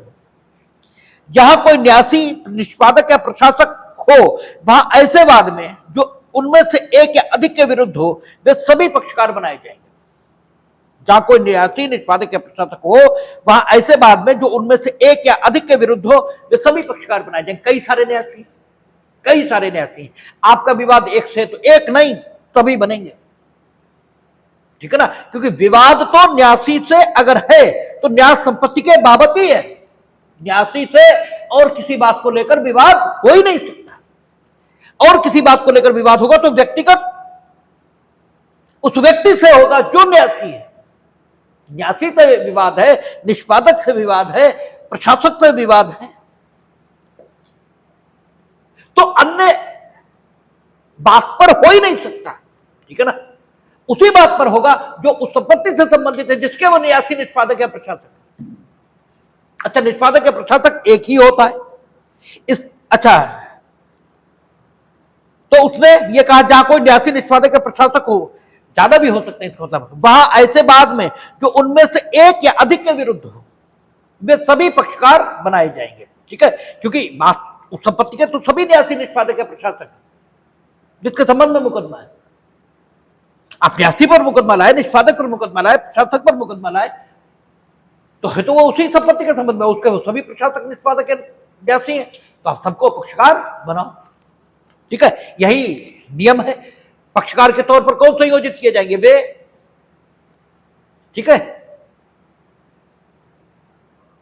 जहां कोई न्यासी निष्पादक या प्रशासक हो वहां ऐसे वाद में जो उनमें से एक या अधिक के विरुद्ध हो वे सभी पक्षकार बनाए जाएंगे। जहां कोई न्यासी निष्पादक या प्रशासक हो वहां ऐसे वाद में जो उनमें से एक या अधिक के विरुद्ध हो वे सभी पक्षकार बनाए जाएंगे। कई सारे न्यासी, आपका विवाद एक से तो एक नहीं तभी बनेंगे, ठीक है ना, क्योंकि विवाद तो न्यासी से अगर है तो न्यास संपत्ति के बाबत ही है, न्यासी से और किसी बात को लेकर विवाद हो ही नहीं सकता। और किसी बात को लेकर विवाद होगा तो व्यक्तिगत उस व्यक्ति से होगा जो न्यासी है, न्यासी से विवाद है, निष्पादक से विवाद है, प्रशासक से विवाद है, तो अन्य बात पर हो ही नहीं सकता, ठीक है ना। उसी बात पर होगा जो उस संपत्ति से संबंधित है जिसके वो न्यासी निष्पादक या प्रशासक। अच्छा, निष्पादक या प्रशासक एक ही होता है अच्छा, तो उसने ये कहा जहां कोई न्यासी निष्पादक या प्रशासक हो, ज्यादा भी हो सकते हैं, मतलब वहां ऐसे बाद में जो उनमें से एक या अधिक के विरुद्ध हो वे सभी पक्षकार बनाए जाएंगे, ठीक है, क्योंकि बात उस संपत्ति के तो सभी न्यासी निष्पादक या प्रशासक जिसके संबंध में मुकदमा है। आप न्यासी पर मुकदमा लाए, निष्पादक पर मुकदमा लाए, प्रशासक पर मुकदमा लाए, तो है तो वो उसी संपत्ति के संबंध में, उसके वो सभी प्रशासक निष्पादक न्यासी है, तो आप सबको पक्षकार बनाओ, ठीक है। यही नियम है। पक्षकार के तौर पर कौन संयोजित किए जाएंगे वे, ठीक है,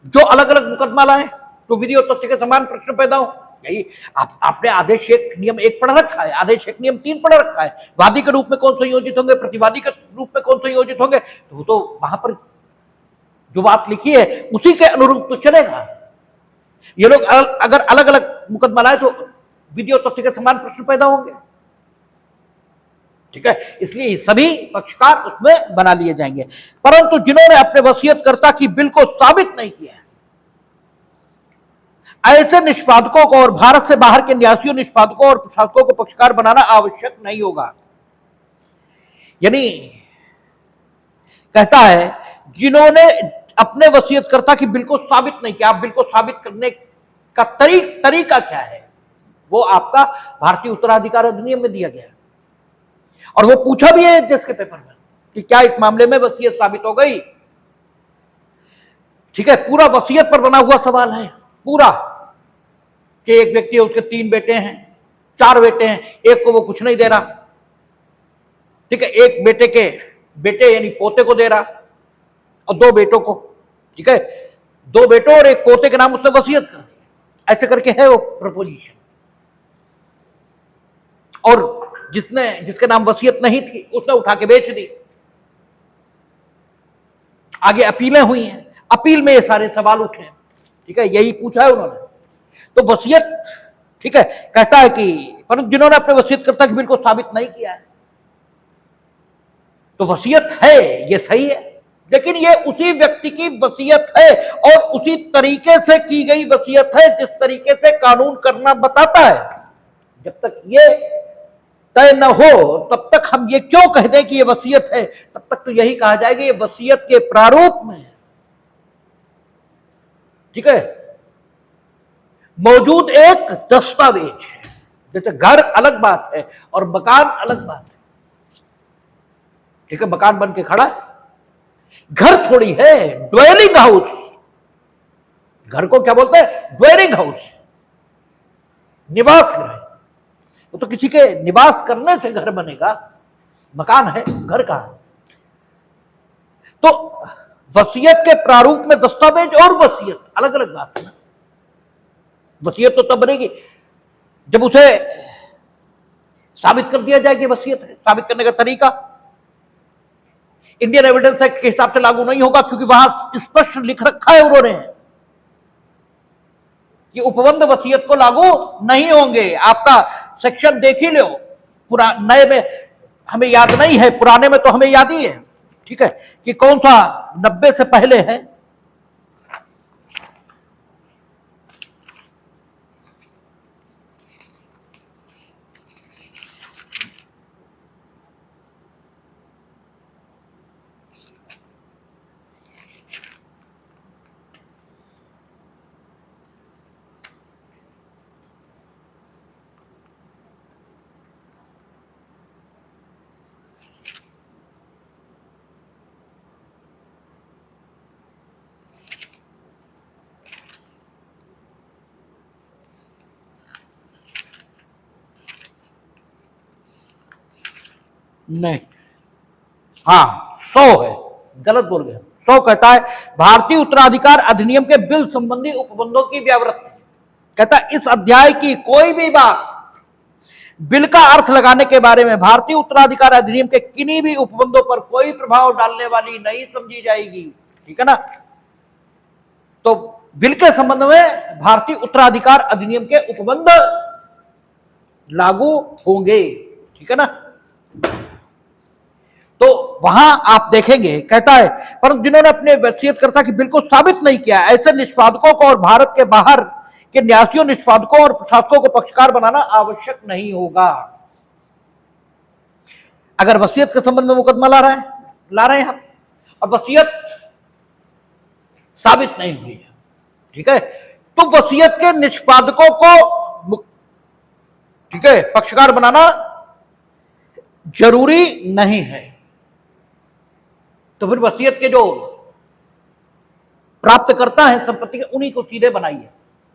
जो अलग अलग मुकदमा लाए तो विधि और तथ्य के समान प्रश्न पैदा हो। यही आपने आदेश एक नियम 1 पढ़ रखा है, आदेश एक नियम 3 पढ़ रखा है। वादी के रूप में कौन संयोजित होंगे, प्रतिवादी के रूप में कौन संयोजित होंगे, तो वो तो वहां पर जो बात लिखी है उसी के अनुरूप तो चलेगा। ये लोग अगर अलग अलग मुकदमा लाए तो विधि और तथ्य के समान प्रश्न पैदा होंगे। ठीक है, इसलिए सभी पक्षकार उसमें बना लिए जाएंगे। परंतु जिन्होंने अपने वसीयतकर्ता की बिल को साबित नहीं किया, ऐसे निष्पादकों को और भारत से बाहर के न्यासियों, निष्पादकों और प्रशासकों को पक्षकार बनाना आवश्यक नहीं होगा। यानी कहता है जिन्होंने अपने वसीयतकर्ता की बिल को साबित नहीं किया, आप बिल को साबित करने का तरीका क्या है, वो आपका भारतीय उत्तराधिकार अधिनियम में दिया गया है। और वो पूछा भी है जज के पेपर में कि क्या इस मामले में वसीयत साबित हो गई। ठीक है, पूरा वसीयत पर बना हुआ सवाल है पूरा, कि एक व्यक्ति है, उसके 3 बेटे हैं, 4 बेटे हैं, एक को वो कुछ नहीं दे रहा। ठीक है, एक बेटे के बेटे यानी पोते को दे रहा और 2 बेटों को। ठीक है, 2 बेटों और एक पोते के नाम उसने वसीयत कर दिया, ऐसे करके है वो प्रपोजिशन। और जिसके नाम वसीयत नहीं थी उसने उठा के बेच दी। आगे अपीलें हुई हैं, अपील में ये सारे सवाल उठे हैं। ठीक है, यही पूछा है उन्होंने। तो वसीयत, ठीक है, कहता है कि परंतु जिन्होंने अपने वसीयतकर्ता की बिल को साबित नहीं किया है, तो वसीयत है ये सही है, लेकिन ये उसी व्यक्ति की वसीयत है और उसी तरीके से की गई वसीयत है जिस तरीके से कानून करना बताता है। जब तक ये तय न हो तब तक हम ये क्यों कह दें कि ये वसीयत है, तब तक तो यही कहा जाएगा ये वसीयत के प्रारूप में है। ठीक है, मौजूद एक दस्तावेज है। जैसे घर अलग बात है और मकान अलग बात है। ठीक है, मकान बन के खड़ा है, घर थोड़ी है, ड्वेलिंग हाउस। घर को क्या बोलते हैं? ड्वेलिंग हाउस, निवास गृह। तो किसी के निवास करने से घर बनेगा, मकान है, घर का है। तो वसीयत के प्रारूप में दस्तावेज और वसीयत अलग अलग बात है ना। वसीयत तो तब बनेगी जब उसे साबित कर दिया जाए कि वसीयत है। साबित करने का तरीका इंडियन एविडेंस एक्ट के हिसाब से लागू नहीं होगा, क्योंकि वहां स्पष्ट लिख रखा है उन्होंने कि उपबंध वसीयत को लागू नहीं होंगे। आपका सेक्शन देख ही लो, नए में हमें याद नहीं है, पुराने में तो हमें याद ही है। ठीक है, कि कौन सा 90 से पहले है। नहीं, हाँ 100 है, गलत बोल गए। 100 कहता है भारतीय उत्तराधिकार अधिनियम के बिल संबंधी उपबंधों की व्यावृत्ति। कहता है इस अध्याय की कोई भी बात बिल का अर्थ लगाने के बारे में भारतीय उत्तराधिकार अधिनियम के किन्हीं भी उपबंधों पर कोई प्रभाव डालने वाली नहीं समझी जाएगी। ठीक है ना। तो बिल के संबंध में भारतीय उत्तराधिकार अधिनियम के उपबंध लागू होंगे। ठीक है ना। तो वहां आप देखेंगे, कहता है परंतु जिन्होंने अपने वसीयतकर्ता की बिल को साबित नहीं किया, ऐसे निष्पादकों को और भारत के बाहर के न्यासियों, निष्पादकों और प्रशासकों को पक्षकार बनाना आवश्यक नहीं होगा। अगर वसीयत के संबंध में मुकदमा ला रहे हैं हम, अब वसीयत साबित नहीं हुई है, ठीक है, तो वसीयत के निष्पादकों को, ठीक है, पक्षकार बनाना जरूरी नहीं है। तो फिर वसीयत के जो प्राप्त करता है संपत्ति के, उन्हीं को सीधे बनाइए।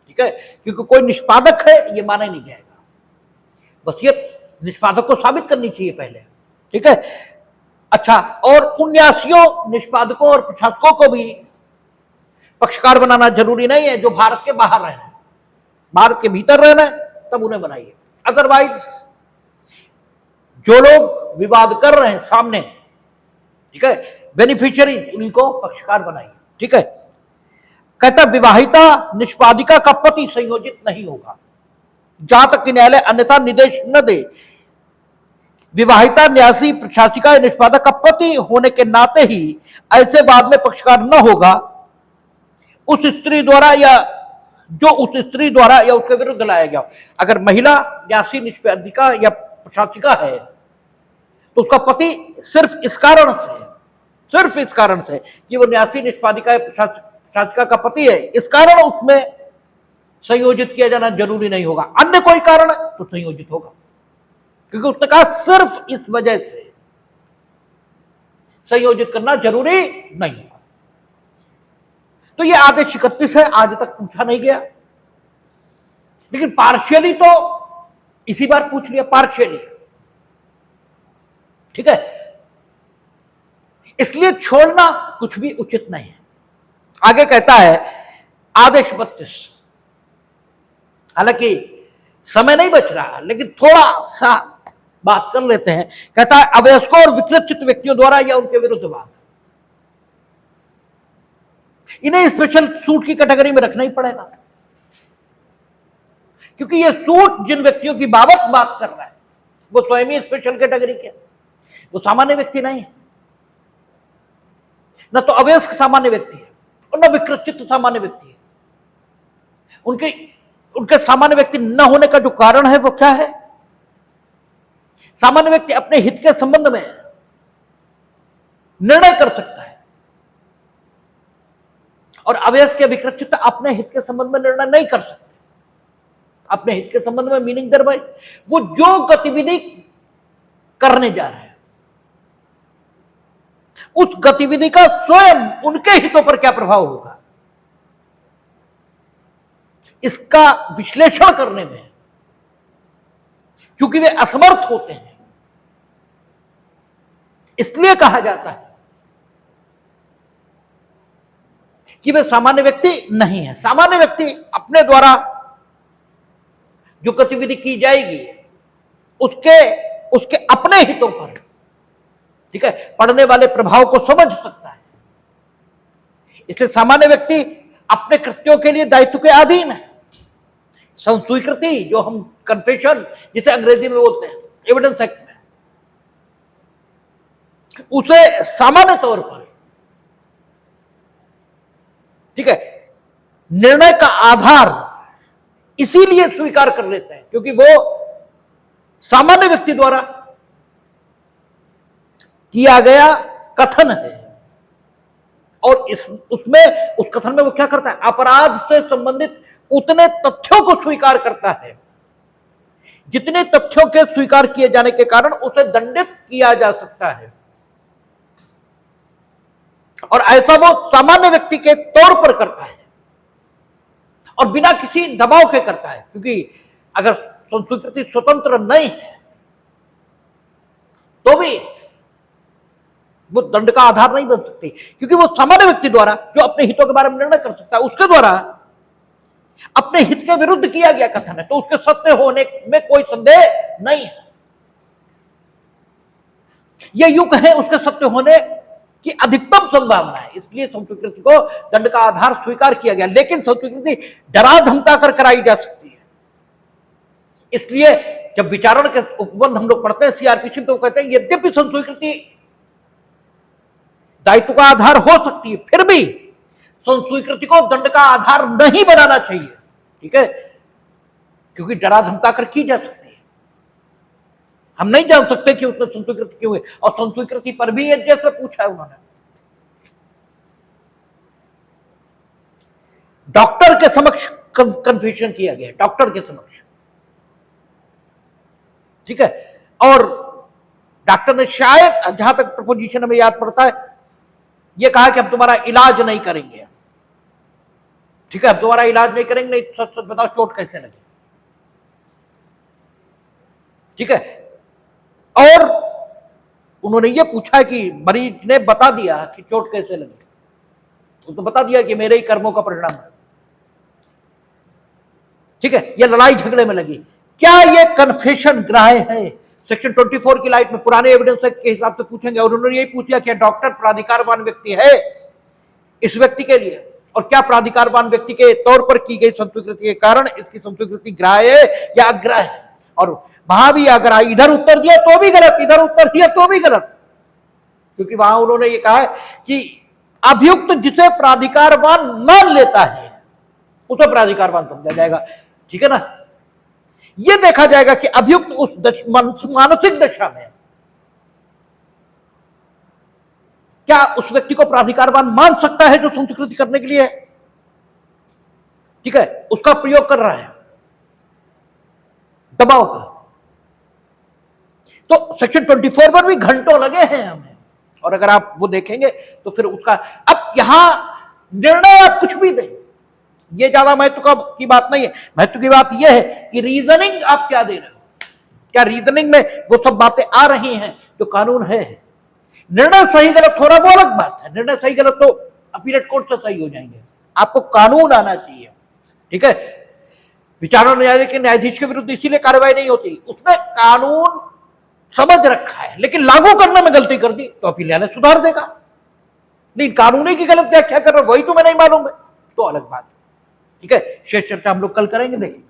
ठीक है, क्योंकि कोई निष्पादक है ये माना नहीं जाएगा। वसीयत निष्पादक को साबित करनी चाहिए पहले। ठीक है। अच्छा, और उन न्यासियों, निष्पादकों और प्रशासकों को भी पक्षकार बनाना जरूरी नहीं है जो भारत के बाहर रहना है। भारत के भीतर रहना है तब उन्हें बनाइए। अदरवाइज जो लोग विवाद कर रहे हैं सामने, ठीक है, बेनिफिशियरी, उन्हीं को पक्षकार बनाइए। ठीक है। कहता विवाहिता निष्पादिका का पति संयोजित नहीं होगा। जहां तक कि न्यायालय अन्यथा निर्देश न दे। विवाहिता न्यासी प्रशासिका या निष्पादक का पति होने के नाते ही ऐसे वाद में पक्षकार न होगा उस स्त्री द्वारा या जो उस स्त्री द्वारा या उसके विरुद्ध लाया गया। अगर महिला न्यासी निष्पादिका या प्रशासिका है तो उसका पति सिर्फ इस कारण से कि वो न्यासी निष्पादिका या प्रशासिका का पति है, इस कारण उसमें संयोजित किया जाना जरूरी नहीं होगा। अन्य कोई कारण है तो संयोजित होगा, क्योंकि उसने कहा सिर्फ इस वजह से संयोजित करना जरूरी नहीं होगा। तो ये आदेश 31 है, आज तक पूछा नहीं गया, लेकिन पार्शियली तो इसी बार पूछ लिया, पार्शियली, ठीक है। इसलिए छोड़ना कुछ भी उचित नहीं है। आगे कहता है आदेश 32, हालांकि समय नहीं बच रहा लेकिन थोड़ा सा बात कर लेते हैं। कहता है अवयस्कों और विकृत व्यक्तियों द्वारा या उनके विरुद्ध वाद, इन्हें स्पेशल सूट की कैटेगरी में रखना ही पड़ेगा, क्योंकि ये सूट जिन व्यक्तियों की बाबत बात कर रहा है वो स्वयं ही स्पेशल कैटेगरी के, वो सामान्य व्यक्ति नहीं है। न तो अवयस्क सामान्य व्यक्ति है और न विकृत सामान्य व्यक्ति है। उनके सामान्य व्यक्ति न होने का जो कारण है वो क्या है? सामान्य व्यक्ति अपने हित के संबंध में निर्णय कर सकता है और अवयस्क या विकृत अपने हित के संबंध में निर्णय नहीं कर सकते। अपने हित के संबंध में मीनिंग दर भाई वो जो गतिविधि करने जा रहे हैं उस गतिविधि का स्वयं उनके हितों पर क्या प्रभाव होगा, इसका विश्लेषण करने में चूंकि वे असमर्थ होते हैं, इसलिए कहा जाता है कि वे सामान्य व्यक्ति नहीं है। सामान्य व्यक्ति अपने द्वारा जो गतिविधि की जाएगी उसके अपने हितों पर, ठीक है, पड़ने वाले प्रभाव को समझ सकता है। इसलिए सामान्य व्यक्ति अपने कृत्यों के लिए दायित्व के अधीन है। संस्वीकृति जो हम कन्फेशन जिसे अंग्रेजी में बोलते हैं एविडेंस एक्ट में, उसे सामान्य तौर पर, ठीक है, निर्णय का आधार इसीलिए स्वीकार कर लेते हैं क्योंकि वो सामान्य व्यक्ति द्वारा किया गया कथन है और उस कथन में वो क्या करता है? अपराध से संबंधित उतने तथ्यों को स्वीकार करता है जितने तथ्यों के स्वीकार किए जाने के कारण उसे दंडित किया जा सकता है, और ऐसा वो सामान्य व्यक्ति के तौर पर करता है और बिना किसी दबाव के करता है। क्योंकि अगर संस्वीकृति स्वतंत्र नहीं है तो भी वो दंड का आधार नहीं बन सकती, क्योंकि वो सामान्य व्यक्ति द्वारा जो अपने हितों के बारे में निर्णय कर सकता है उसके द्वारा अपने हित के विरुद्ध किया गया कथन है, तो उसके सत्य होने में कोई संदेह नहीं है। यह यूं कहें उसके सत्य होने की अधिकतम संभावना है, इसलिए संस्वीकृति को दंड का आधार स्वीकार किया गया। लेकिन संस्वीकृति डरा धमका कर कराई जा सकती है। इसलिए जब विचारण के उपबंध हम लोग पढ़ते हैं सीआरपीसी, तो कहते हैं यद्यपि संस्वीकृति दायित्व का आधार हो सकती है, फिर भी संस्वीकृति को दंड का आधार नहीं बनाना चाहिए, ठीक है, क्योंकि डरा धमका कर की जा सकती है। हम नहीं जान सकते कि उसने संस्वीकृति क्यों है, और संस्वीकृति पर भी एक जैसे पूछा है उन्होंने। डॉक्टर के समक्ष कन्फ्यूजन किया गया, डॉक्टर के समक्ष, ठीक है, और डॉक्टर ने शायद, जहां तक प्रपोजिशन हमें याद पड़ता है, यह कहा कि हम तुम्हारा इलाज नहीं करेंगे, ठीक है, हम तुम्हारा इलाज नहीं करेंगे, नहीं सच सच बताओ चोट कैसे लगी, ठीक है। और उन्होंने ये पूछा कि मरीज ने बता दिया कि चोट कैसे लगी, उसने बता दिया कि मेरे ही कर्मों का परिणाम है, ठीक है, ये लड़ाई झगड़े में लगी। क्या ये कन्फेशन ग्राह्य है? सेक्शन 24 की लाइट में पुराने एविडेंस के हिसाब से पूछेंगे, और उन्होंने यही पूछ लिया कि डॉक्टर प्राधिकारवान व्यक्ति है इस व्यक्ति के लिए, और क्या प्राधिकारवान व्यक्ति के तौर पर की गई संस्वीकृति के कारण इसकी संस्वीकृति ग्राह्य है या अग्राह्य है। और वहां भी अगर इधर उत्तर दिया तो भी गलत, इधर उत्तर दिया तो भी गलत, क्योंकि वहां उन्होंने ये कहा है कि अभियुक्त जिसे प्राधिकारवान मान लेता है उसे प्राधिकारवान समझा जाएगा। ठीक है ना, यह देखा जाएगा कि अभियुक्त उस मानसिक दशा में क्या उस व्यक्ति को प्राधिकारवान मान सकता है जो संस्वीकृति करने के लिए है। ठीक है, उसका प्रयोग कर रहा है दबाव का। तो सेक्शन 24 पर भी घंटों लगे हैं हमें, और अगर आप वो देखेंगे तो फिर उसका अब यहां निर्णय आप कुछ भी दें, ये ज्यादा महत्व की बात नहीं है। महत्व की बात यह है कि रीजनिंग आप क्या दे रहे हो, क्या रीजनिंग में वो सब बातें आ रही हैं जो कानून है। निर्णय सही गलत हो रहा वो अलग बात है, निर्णय सही गलत तो अपीलेट कोर्ट से सही हो जाएंगे, आपको कानून आना चाहिए। ठीक है, विचारणा न्यायालय के न्यायाधीश के विरुद्ध इसीलिए कार्रवाई नहीं होती, उसने कानून समझ रखा है लेकिन लागू करने में गलती कर दी तो अपील न्यायालय सुधार देगा। नहीं, कानूनी की गलत व्याख्या कर रहे हो वही तुम्हें नहीं मालूम है तो अलग बात। ठीक है, शेष चर्चा हम लोग कल करेंगे। देखिए